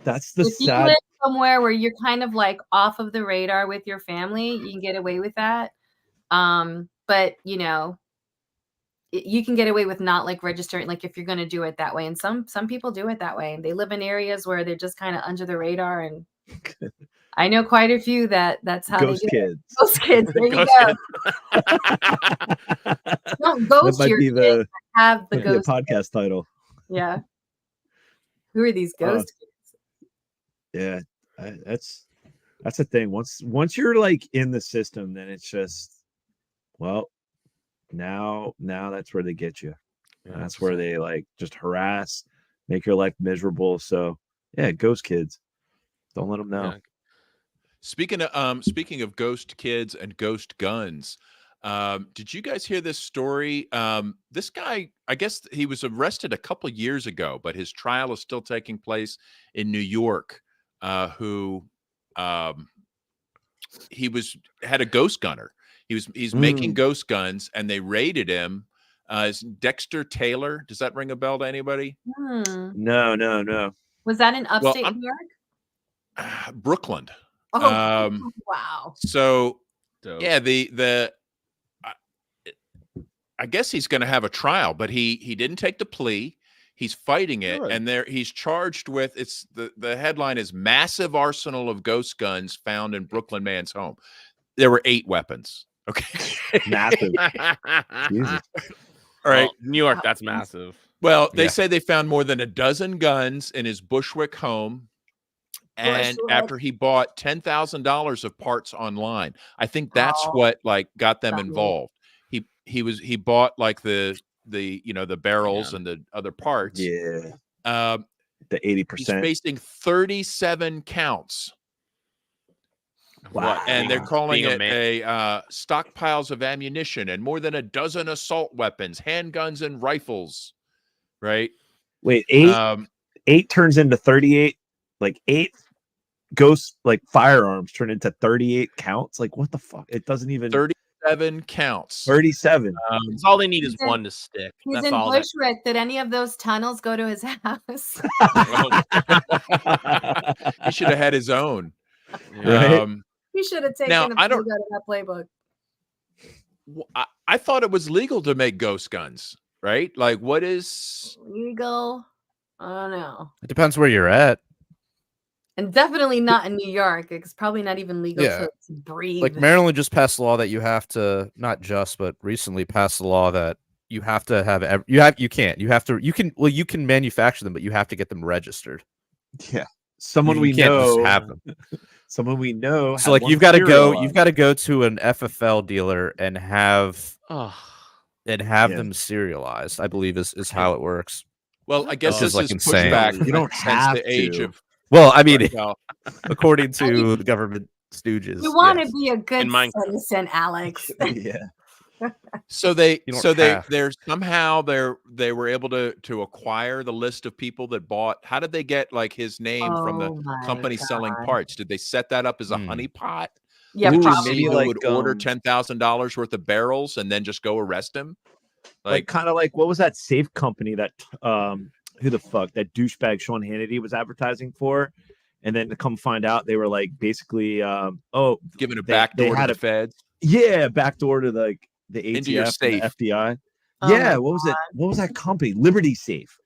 That's the If you sad. live somewhere where you're kind of like off of the radar with your family, you can get away with that. But you know, you can get away with not like registering, like if you're going to do it that way. And some people do it that way, and they live in areas where they're just kind of under the radar. And I know quite a few that's how Ghost they do it. kids. Ghost kids. There you Ghost go. That Don't ghost might your be kids. the, Have the might be the ghost. podcast title. Yeah. Who are these ghost kids? Yeah, that's the thing. Once you're like in the system, then it's just, well, now that's where they get you. Yeah, That's where they like just harass, make your life miserable. So yeah, ghost kids, don't let them know. Yeah. Speaking of ghost kids and ghost guns, did you guys hear this story? This guy, I guess he was arrested a couple years ago, but his trial is still taking place in New York. Who he had a ghost gunner. He's making ghost guns, and they raided him. Is Dexter Taylor? Does that ring a bell to anybody? No. Was that in upstate I'm- New York? Brooklyn. Oh, wow. So Dope. yeah, I guess he's going to have a trial, but he didn't take the plea. He's fighting it, Good. and he's charged with the headline is massive arsenal of ghost guns found in Brooklyn man's home. There were 8 weapons. Okay, Massive. Jesus. all right. Well, New York, that's massive. Well, they Yeah. say they found more than a dozen guns in his Bushwick home. And Bushwick. after he bought $10,000 of parts online, I think that's Oh. what like got them Got me. involved. He bought like the barrels Yeah. and the other parts. Yeah, The the He's 80%. facing 37 counts, Wow. and they're calling Being a it man. stockpiles of ammunition and more than a dozen assault weapons, handguns, and rifles. Right? Wait, 8 Um, 8 turns into 38. Like 8 ghost like firearms turn into 38 counts. Like what the fuck? It doesn't even 37 counts. 37. It's all they need is He's in- one to stick. He's That's in all. That, Bushwick. Did any of those tunnels go to his house? He should have had his own. Right? He should have taken Now, a I page out don't- of that playbook. I thought it was legal to make ghost guns, right? Like, what is? Legal? I don't know. It depends where you're at. And definitely not in New York. It's probably not even legal Yeah. to breathe. Like Maryland just passed a law that you have to, not just, but recently passed a law that you have to have you can manufacture them, but you have to get them registered. Yeah. Someone You we can't just know have them. Someone we know. So had like one you've got to serialized. go to an FFL dealer and have oh, Yeah. them serialized, I believe is how it works. Well, I guess This this is, like, is insane. pushback. You don't since have the age to. of. Well, I mean, Well, according to the government stooges. you want to yes. be a good In Minecraft. citizen, Alex. Yeah. so they You don't so they have- they're somehow they were able to acquire the list of people that bought. How did they get like his name from the Oh my company selling God. parts? Did they set that up as a Hmm. honeypot? Yeah, Ooh, To probably. see maybe who like, would order $10,000 worth of barrels and then just go arrest him? Like kind of like what was that safe company that who the fuck that douchebag Sean Hannity was advertising for? And then to come find out they were like basically giving a they backdoor had to a- the feds. yeah, backdoor to like the ATF Into your and safe. the FBI. Oh yeah, my what was it? What was that company? Liberty Safe.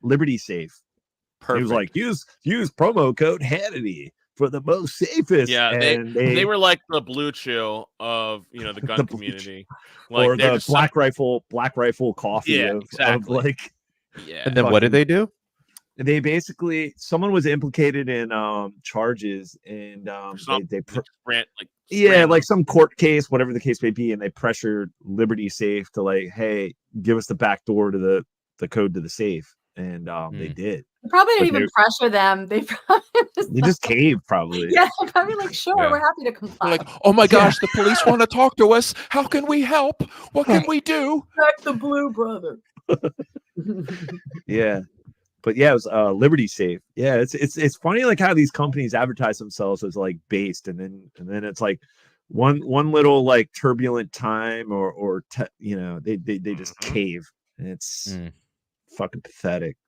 Perfect. He was like, use promo code Hannity for the most safest. Yeah, and they were like the Blue Chew of the gun community, like or the just black rifle coffee Yeah, of exactly. like. Yeah, And then what did they do? They basically, someone was implicated in charges, and they like some court case, whatever the case may be, and they pressured Liberty Safe to like, hey, give us the back door to the code to the safe, and they did. They probably didn't even pressure them. They probably just caved, probably. Yeah, they're probably like, sure, we're happy to comply. They're like, oh my gosh, the police want to talk to us. How can we help? What can we do? Back the Blue brother. Yeah. But yeah, it was Liberty Safe. Yeah, it's funny like how these companies advertise themselves as like based, and then it's like one little like turbulent time or they just cave, and it's fucking pathetic.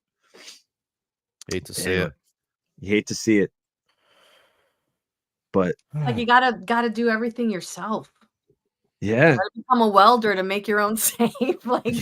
Hate to see it. You hate to see it, but like you gotta do everything yourself. Yeah, you gotta become a welder to make your own safe. Like,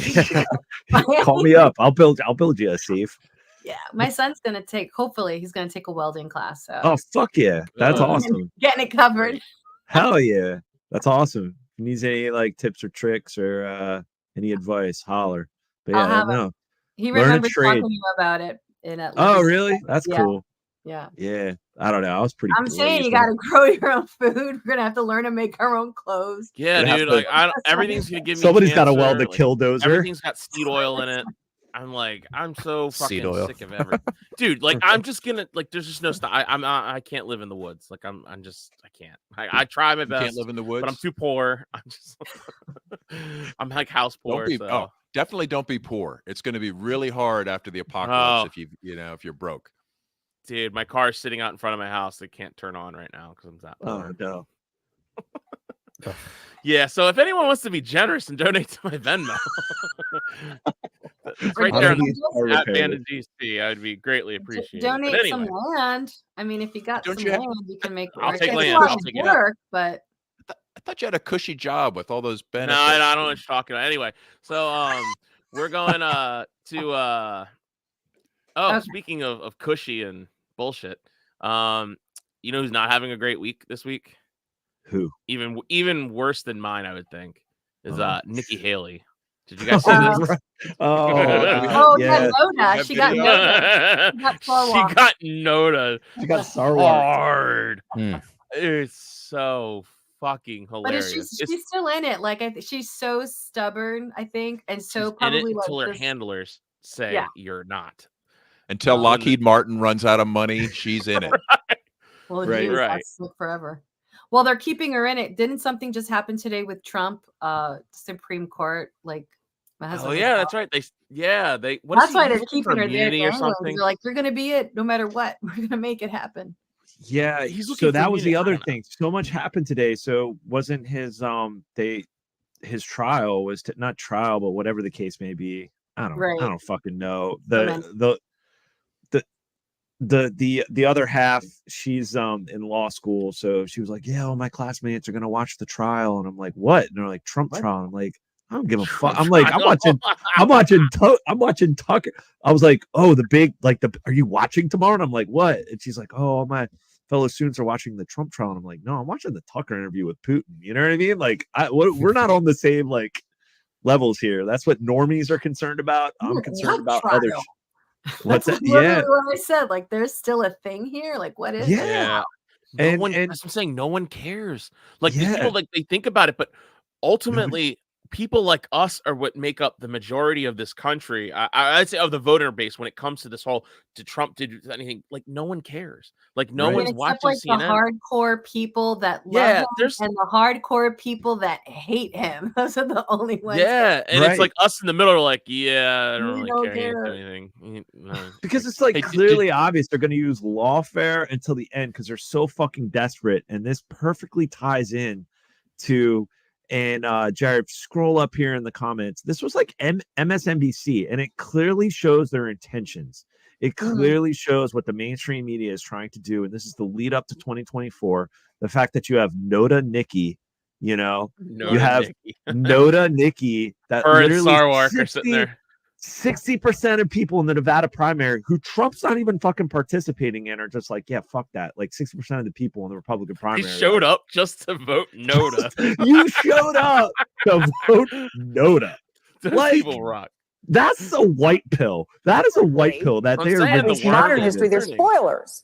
call me up. I'll build you a safe. Yeah, my son's gonna hopefully he's gonna take a welding class. So. Oh fuck yeah, that's awesome. Getting it covered. Hell yeah, that's awesome. If he needs any like tips or tricks or any advice, holler. But yeah, no. He remembers talking to you about it in Atlanta. Oh really? That's cool. Yeah. Yeah. I don't know. I was pretty. I'm saying you gotta grow your own food. We're gonna have to learn to make our own clothes. Yeah, dude. Like everything's gonna give me. Somebody's got to weld the killdozer. Everything's got seed oil in it. I'm so fucking sick of everything, dude. Like I'm just gonna there's just no stuff. I can't live in the woods. Like I can't. I try my best. Can't live in the woods, but I'm too poor. I'm like house poor. Definitely don't be poor. It's going to be really hard after the apocalypse if if you're broke. Dude, my car's sitting out in front of my house. They can't turn on right now because I'm that poor. Oh no. Yeah, so if anyone wants to be generous and donate to my Venmo, it's right there at Bandit GC. I would be greatly appreciated. Donate some land. I mean, if you got some land, you can make. I'll take land. I'll take work, but I thought you had a cushy job with all those benefits. No, I don't know what you're talking about. Anyway, so we're going to speaking of cushy and bullshit, who's not having a great week this week? Who? Even worse than mine, I would think, is Nikki Haley. Did you guys see this? Yeah, Noda. She got Noda. She got Noda. She got Star Wars. Hard. It's so fucking hilarious. But she's still in it. Like she's so stubborn, I think, and so probably until her handlers say you're not. Until Lockheed Martin runs out of money, she's in it. Well, that's forever. Well, they're keeping her in it. Didn't something just happen today with Trump? Supreme Court, like my husband. Oh yeah, that's right. That's why they're keeping her there. Or something. They're like, you're gonna be it no matter what. We're gonna make it happen. Yeah, so that was the other thing. So much happened today. So wasn't his his trial was not trial, but whatever the case may be. I don't fucking know. The other half, she's in law school, so she was like, yeah, all my classmates are gonna watch the trial, and I'm like, what? And they're like, Trump trial. I'm like, I don't give a fuck. I'm like, I'm watching Tucker. I was like, oh, are you watching tomorrow? And I'm like, what? And she's like, oh, all my fellow students are watching the Trump trial. And I'm like, no, I'm watching the Tucker interview with Putin. You know what I mean? Like, we're not on the same like levels here. That's what normies are concerned about. I'm concerned about other. What's that? Yeah, what I said. Like, there's still a thing here. Like, what is it? Yeah. That's what I'm saying. No one cares. Like these people, like they think about it, but ultimately, people like us are what make up the majority of this country. I'd say of the voter base when it comes to this whole did Trump did anything. Like no one cares. Like no one's watching like CNN. The hardcore people that love him and the hardcore people that hate him. Those are the only ones. Yeah, and it's like us in the middle are like, yeah, I don't really care anything. Because it's like clearly obvious they're going to use lawfare until the end because they're so fucking desperate, and this perfectly ties in to. And Jared, scroll up here in the comments. This was like MSNBC, and it clearly shows their intentions. It clearly shows what the mainstream media is trying to do. And this is the lead up to 2024. The fact that you have Noda Nikki, you have Noda Nikki that her and Star Walker sitting there. 60% of people in the Nevada primary who Trump's not even fucking participating in are just like, yeah, fuck that. Like 60% of the people in the Republican primary. They showed up just to vote Noda. You showed up to vote Noda. Those Like, people rock. That's a white pill. That is a white pill that I'm they are saying really the In modern world is history, they're turning. spoilers.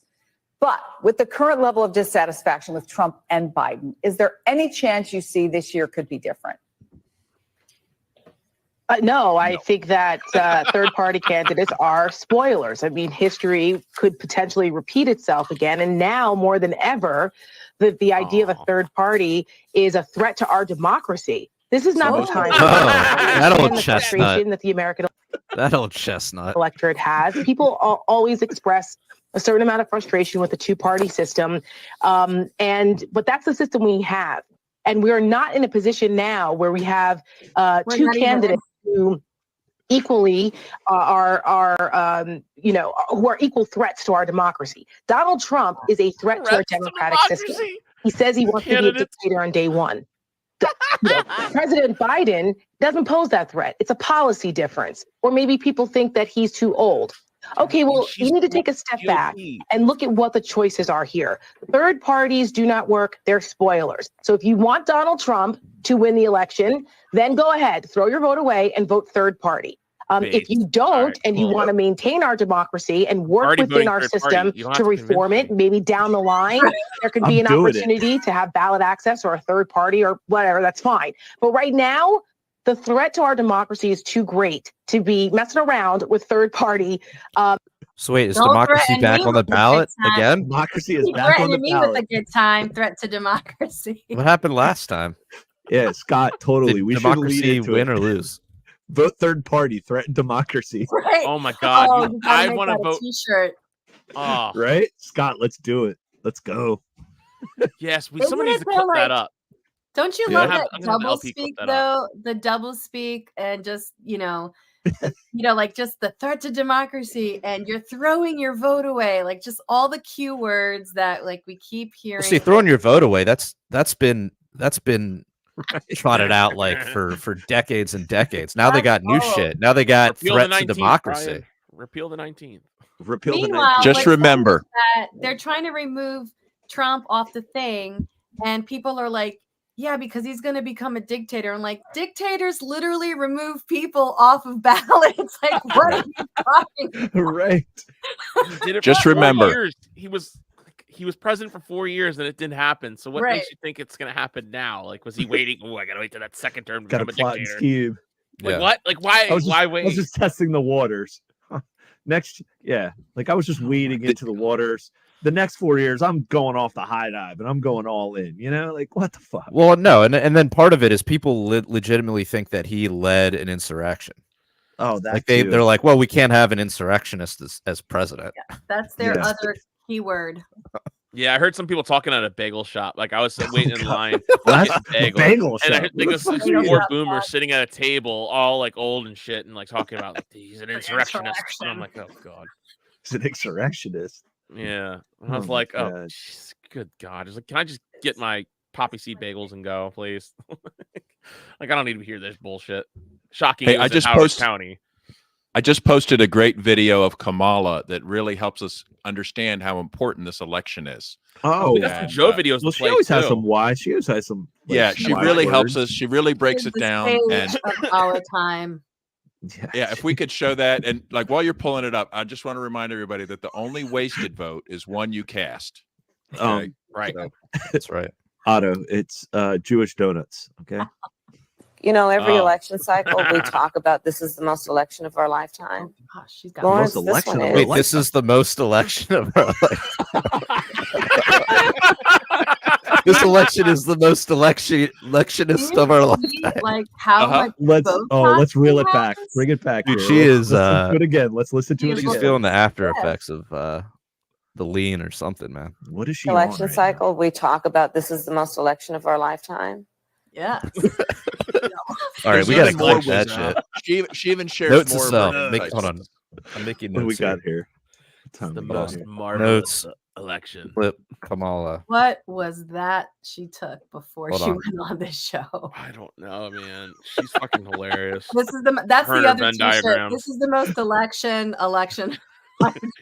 But with the current level of dissatisfaction with Trump and Biden, is there any chance you see this year could be different? No, I think that third-party candidates are spoilers. I mean, history could potentially repeat itself again. And now, more than ever, the idea of a third party is a threat to our democracy. This is not the time that old the chestnut. frustration that the American That old chestnut. electorate has. People always express a certain amount of frustration with the two-party system. But that's the system we have. And we're not in a position now where we have two candidates who equally are who are equal threats to our democracy. Donald Trump is a threat to our democratic system. He says he wants to be a dictator on day one. President Biden doesn't pose that threat. It's a policy difference. Or maybe people think that he's too old. Okay, well, you need to take a step back and look at what the choices are here. Third parties do not work. They're spoilers. So if you want Donald Trump to win the election, then go ahead, throw your vote away and vote third party. If you don't and you want to maintain our democracy and work within our system to reform it, maybe down the line, there could be an opportunity to have ballot access or a third party or whatever, that's fine. But right now, the threat to our democracy is too great to be messing around with third party. So wait, is democracy back on the ballot again? Democracy is back on the me ballot. with a good time. Threat to democracy. What happened last time? Yeah, Scott, totally. Did We should democracy win or lose? Vote third party, threaten democracy. Right. Oh my God. Oh, you gotta I make want to that a vote. T-shirt. Oh, Right? Scott, let's do it. Let's go. yes. Isn't Somebody needs it to though, clip that like- up. Don't you Yeah. love I'm that gonna have double LP clip speak that though? The double speak and just like just the threat to democracy, and you're throwing your vote away, like just all the cue words that like we keep hearing. See, throwing your vote away, that's been trotted out like for decades and decades. Now they got new shit. Now they got Repeal threat the to 19th, democracy. Brian. Repeal the 19th. Repeal the Meanwhile, 19th. Just what's remember. funny is that they're trying to remove Trump off the thing, and people are like, yeah, because he's going to become a dictator. And like, dictators literally remove people off of ballots. Like, what are you talking about? Right. He did it Just for 4 remember. years. He was president for 4 years and it didn't happen. So what Right. makes you think it's going to happen now? Like, was he waiting? Oh, I got to wait till that second term to Got a become a plot and dictator. scheme. Like Yeah. what? Like why? I was Why just wait? testing the waters. Next, yeah. Like I was just wading into the waters. The next 4 years, I'm going off the high dive and I'm going all in. You know, like what the fuck? Well, no, and then part of it is people legitimately think that he led an insurrection. Oh, that Like too. they're like, well, we can't have an insurrectionist as president. That's their Yes. other keyword. Yeah, I heard some people talking at a bagel shop. Like I was waiting in God. line. What? to get The bagel and I shop? heard What the like fuck some are you poor doing? boomers sitting at a table, all like old and shit, and like talking about like he's an insurrectionist. And I'm like, oh god. He's an insurrectionist. Yeah. And I was Oh my like, oh, God. jeez, good God. I was like, can I just get my poppy seed bagels and go, please? Like, I don't need to hear this bullshit. Shocking. Hey, it was I in just Howard post- County. I just posted a great video of Kamala that really helps us understand how important this election is. Oh, We got some Joe videos well, to she play always has too. some wise. She always has some. like, Yeah, she wise really words. helps us. She really breaks It's it the down. stage And of our time. yeah, if we could show that, and like while you're pulling it up, I just want to remind everybody that the only wasted vote is one you cast. Okay? Right. so, That's right. Otto, it's Jewish donuts. Okay. You know, every Oh. election cycle we talk about this is the most election of our lifetime. Gosh, she's got Lawrence, most this election one of our is. Wait, this is the most election of our life. This election is the most electionist of our lifetime. Like how Uh-huh. much Let's reel it Botox back. he has? Bring it back. Dude, here. she Let's is, listen to it again. Let's listen to it she's She's again. feeling the after Yeah. effects of the lean or something, man. What is she Election on right cycle we talk about this is the most election of our lifetime. Yeah. All right, we There's gotta even clip more that was, shit. She even shares Notes more to of self. her Hold insights. on. I'm making now? What do we notes here. got here? What time The we got most here? marvelous. Notes election. Flip Kamala. What was that she took before Hold she on. went on this show? I don't know, man. She's fucking hilarious. This is that's Her and the her other Venn t-shirt. diagrams. This is the most election.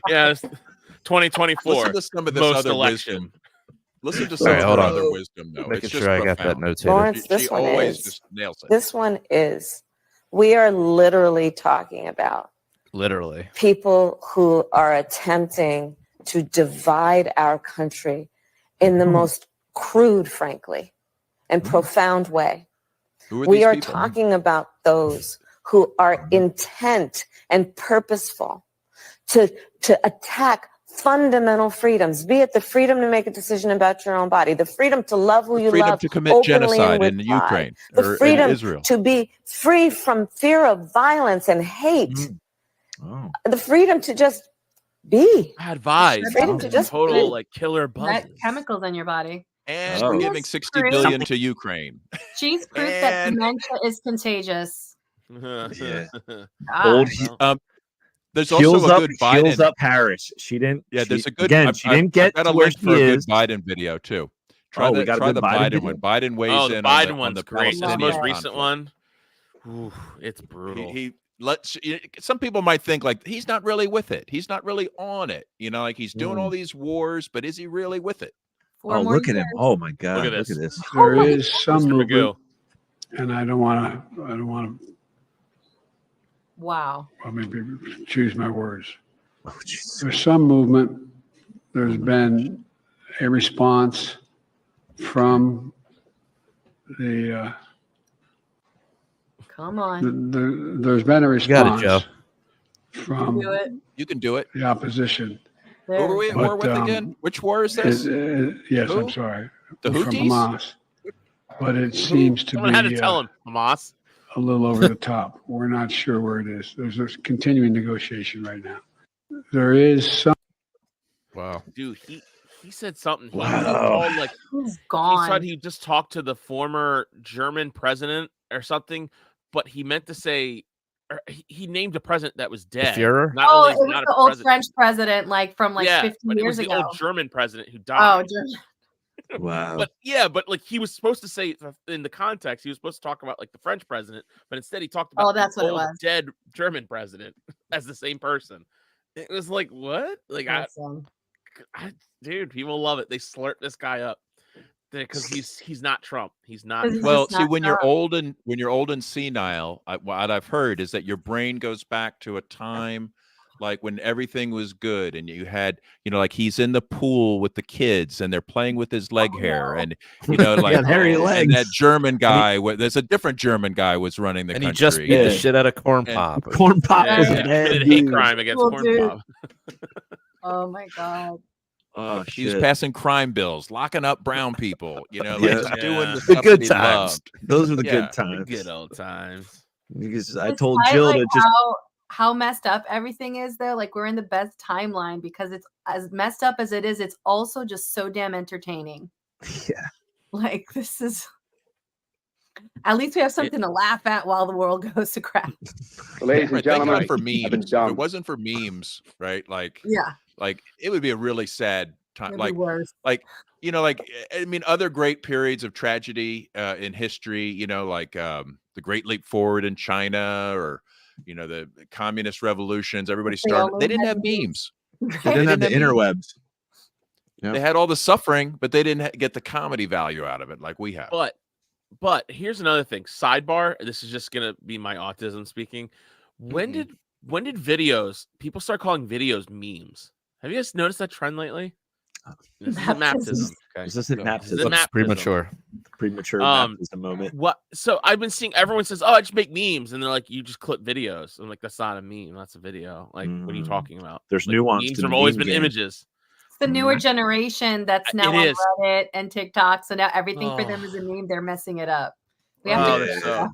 Yeah, it's 2024. Listen to some of this most other election. wisdom. Listen to All some right, of hold her on. other wisdom, though. Making It's just sure I got that profound. notated. Lawrence, this She one always is. just nails it. This one is. We are literally talking about Literally. people who are attempting to divide our country in the most crude, frankly, and profound way. Who are We these are people? talking about those who are intent and purposeful to attack fundamental freedoms, be it the freedom to make a decision about your own body, the freedom to love who The you freedom love to commit openly genocide and in with pride, Ukraine the or in freedom Israel. to be free from fear of violence and hate, Oh. the freedom to just be. Bad vibes. Freedom to just Total be. like killer buzz. chemicals in your body. And Oh. we're giving Yes, 60 proof. billion to Ukraine. She's proof that And- dementia is contagious. Yeah. Ah, Old There's heals also a up, good heals Biden. up Harris. She didn't. Yeah, there's she- a good. Again, I've- she didn't I've get got to a where link she for a is. good Biden video too. Try Oh, we the got a try good the Biden Biden video? one. Biden weighs Oh, the in Biden on the one's great. This Palestinian most it. recent conflict. one. Ooh, it's brutal. He lets some people might think like he's not really with it. He's not really on it. You know, like he's doing all these wars, but is he really with it? Four Oh, more look at him! years. Oh my God! Look at Look this. at this. There is some Mr. movement, Magoo. and I don't want to. Wow. Well, maybe choose my words. Oh, jeez. There's some movement. There's been a response from the. Come on. There's been a You got it, Joe. response from Do it. You can do it. the opposition. Who are we at war But, with again? Which war is this? Yes, Who? I'm sorry. The From Houthis? Hamas. But it seems to Someone had to be tell him, Hamas. a little over the top. We're not sure where it is. There's a continuing negotiation right now. There is some. Wow. Dude, he said something. He Wow. called, like He's he gone. said he just talked to the former German president or something, but he meant to say or he named a president that was dead. Führer? Not Oh, only it is he was not a the old president, French president, like from like yeah, 50 but it years was the ago. old German president who Oh, died. Wow. But yeah, but like he was supposed to say in the context, he was supposed to talk about like the French president, but instead he talked about that's the what it old was. dead German president as the same person. It was like what? Like Awesome. dude, people love it. They slurp this guy up because he's not Trump. He's not. He's Well, just see, not when you're Trump. old and senile, what I've heard is that your brain goes back to a time like when everything was good and you had, like he's in the pool with the kids and they're playing with his leg hair and like got hairy and legs. that German guy, there's a different German guy was running the And country. he just beat the Yeah. shit out of Corn And- Pop. Corn Pop Yeah, was yeah, a bad committed hate dude. crime against Cool Corn dude. Pop. Oh my God. Oh, He was shit. passing crime bills, locking up brown people, like Yeah. just doing the The stuff good that he times. loved. Those are the Yeah. good times. Good old times. Because I told Despite, Jill like, to just. how messed up everything is though, like we're in the best timeline because it's as messed up as it is, it's also just so damn entertaining. Yeah. Like this is at least we have something to laugh at while the world goes to crap. Ladies Right, and thank gentlemen, God for I've been memes. If dumb. it wasn't for memes, right? Like Yeah. it would be a really sad time. It'd Like be worse. I mean, other great periods of tragedy in history, like the Great Leap Forward in China or the communist revolutions. Everybody They started. only They didn't had have memes. They didn't have the memes. interwebs. Yeah. They had all the suffering, but they didn't get the comedy value out of it like we have. But here's another thing. Sidebar. This is just gonna be my autism speaking. When did videos people start calling videos memes? Have you guys noticed that trend lately? This is a maptism. Okay. Is this a This is baptism? a Looks maptism. premature. Premature Um, baptism moment. What? So I've been seeing everyone says, "Oh, I just make memes," and they're like, "You just clip videos." I'm like, "That's not a meme. That's a video." Like, what are you talking about? There's Like, nuance Memes to have the always meme been game. images. It's the newer generation that's now It on is. Reddit and TikTok. So now everything for them Oh. is a meme. They're messing it up. We have Oh, to they're so-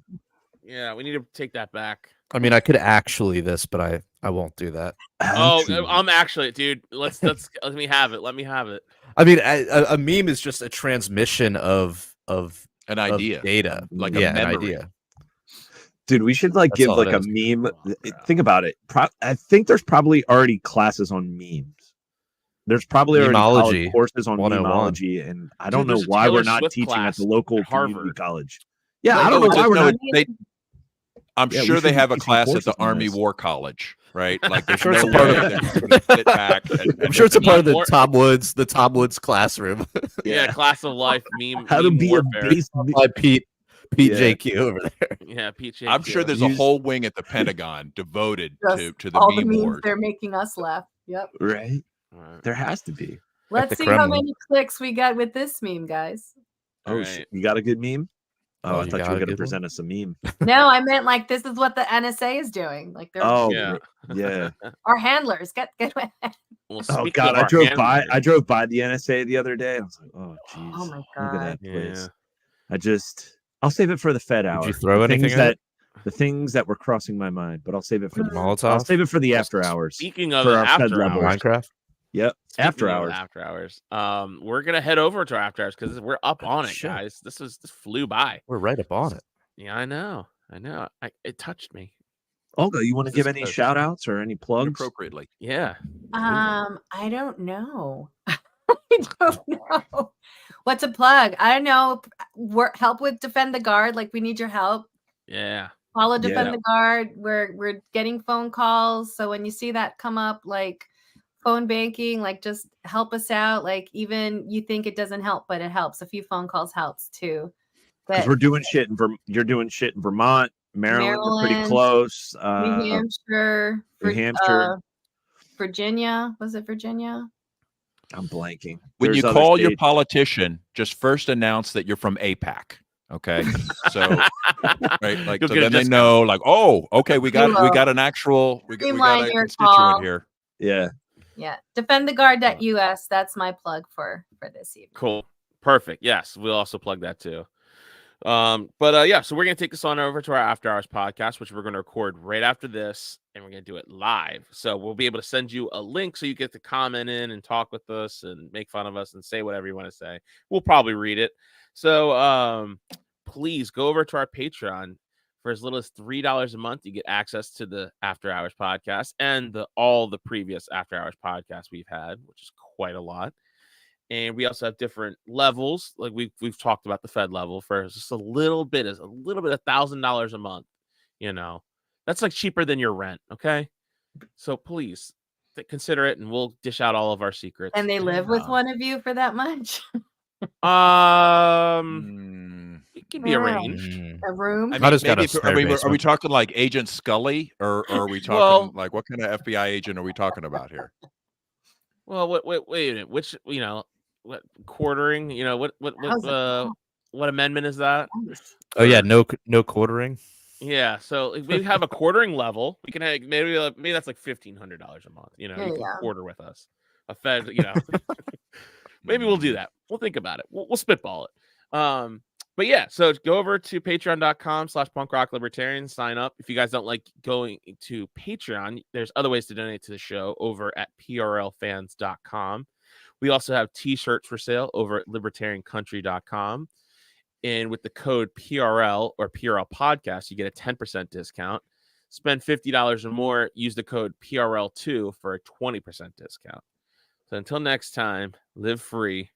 yeah, we need to take that back. I mean, I could actually this, but I won't do that. Oh, I'm actually, dude. Let's let me have it. Let me have it. I mean, a meme is just a transmission of An of idea, data, like a yeah, an memory. idea. Dude, we should That's give all like it a is. meme. Think about it. I think there's probably already classes on memes. There's probably already college Memology courses on 101. memology, and I don't know there's a why Taylor we're not Swift teaching at class the local at Harvard. community college. Yeah, Like, I don't know why we're not. I'm Yeah, we sure they should be have a teaching class at courses the on Army this. War College, right? Like, there's sure no it's a part way of- they're just going to sit back. I'm sure it's a part of the More- Tom Woods classroom. Yeah, class of life meme. How to meme be warfare. a base. By Pete Yeah. JQ over there. Yeah, Peach. I'm sure there's a whole wing at the Pentagon devoted Just to the all the meme memes wars. they're making us laugh. Yep. Right? There has to be. Let's the see how Kremlin. many clicks we got with this meme, guys. Oh, Right. you got a good meme? Oh, I you thought got you were a going to good one? present us a meme. No, I meant like this is what the NSA is doing. Like they're Oh, Yeah. yeah. our handlers. Get with it. Well, Oh speaking God, of I our drove by. handlers- I drove by the NSA the other day. I was like, oh jeez, Oh my look God. at that place. Yeah. I'll save it for the Fed hour. you throw the anything things at it? the things that were crossing my mind, but I'll save it for the Molotov? I'll save it for the after hours. Speaking of for the our Fed after level. hours, Minecraft. Yep, speaking after of hours. after hours, we're gonna head over to our after hours because we're up on it, shit. guys. This flew by. We're right up on it. Yeah, I know. It touched me. Olga, you want to This give is any close. shout outs or any plugs? Inappropriately. Yeah. I don't know. I don't know. What's a plug? I don't know. Help with Defend the Guard. Like we need your help. Yeah. Follow Defend Yeah. the Guard. We're getting phone calls. So when you see that come up, like phone banking, like just help us out. Like even you think it doesn't help, but it helps. A few phone calls helps too. Because But we're doing shit in you're doing shit in Vermont, Maryland. We're pretty Maryland, close. New Hampshire, New Hampshire. Virginia. Was it Virginia? I'm blanking. When you There's other call your states. politician, just first announce that you're from APAC. Okay, so right, like You'll so get a then they discount. know, like, oh, okay, we got an actual, we got Streamline a your constituent call. here. Yeah. Yeah. Defendtheguard.us. That's my plug for this evening. Cool. Perfect. Yes, we'll also plug that too. Yeah, so we're gonna take this on over to our after hours podcast, which we're gonna record right after this, and we're gonna do it live. So we'll be able to send you a link so you get to comment in and talk with us and make fun of us and say whatever you want to say. We'll probably read it. So please go over to our Patreon. For as little as $3 a month, you get access to the After Hours podcast and all the previous After Hours podcasts we've had, which is quite a lot. And we also have different levels. Like we've talked about the Fed level for just a little bit $1,000 a month. You know, that's like cheaper than your rent. Okay, so please consider it, and we'll dish out all of our secrets. And they live with one of you for that much? It can be arranged. A room? I I mean, just got maybe a if- spare are we basement. talking like Agent Scully, or are we talking Well- like what kind of FBI agent are we talking about here? Well, wait a minute. Which what quartering? What amendment is that? Oh yeah, no quartering. Yeah, so if we have a quartering level. We can have maybe that's like $1,500 a month. You know, you can Yeah. quarter with us. A Fed, maybe we'll do that. We'll think about it. We'll spitball it. But yeah, so go over to patreon.com/punkrocklibertarian, sign up. If you guys don't like going to Patreon, there's other ways to donate to the show over at prlfans.com. We also have t-shirts for sale over at libertariancountry.com. And with the code PRL or PRL Podcast, you get a 10% discount. Spend $50 or more, use the code PRL2 for a 20% discount. So until next time, live free,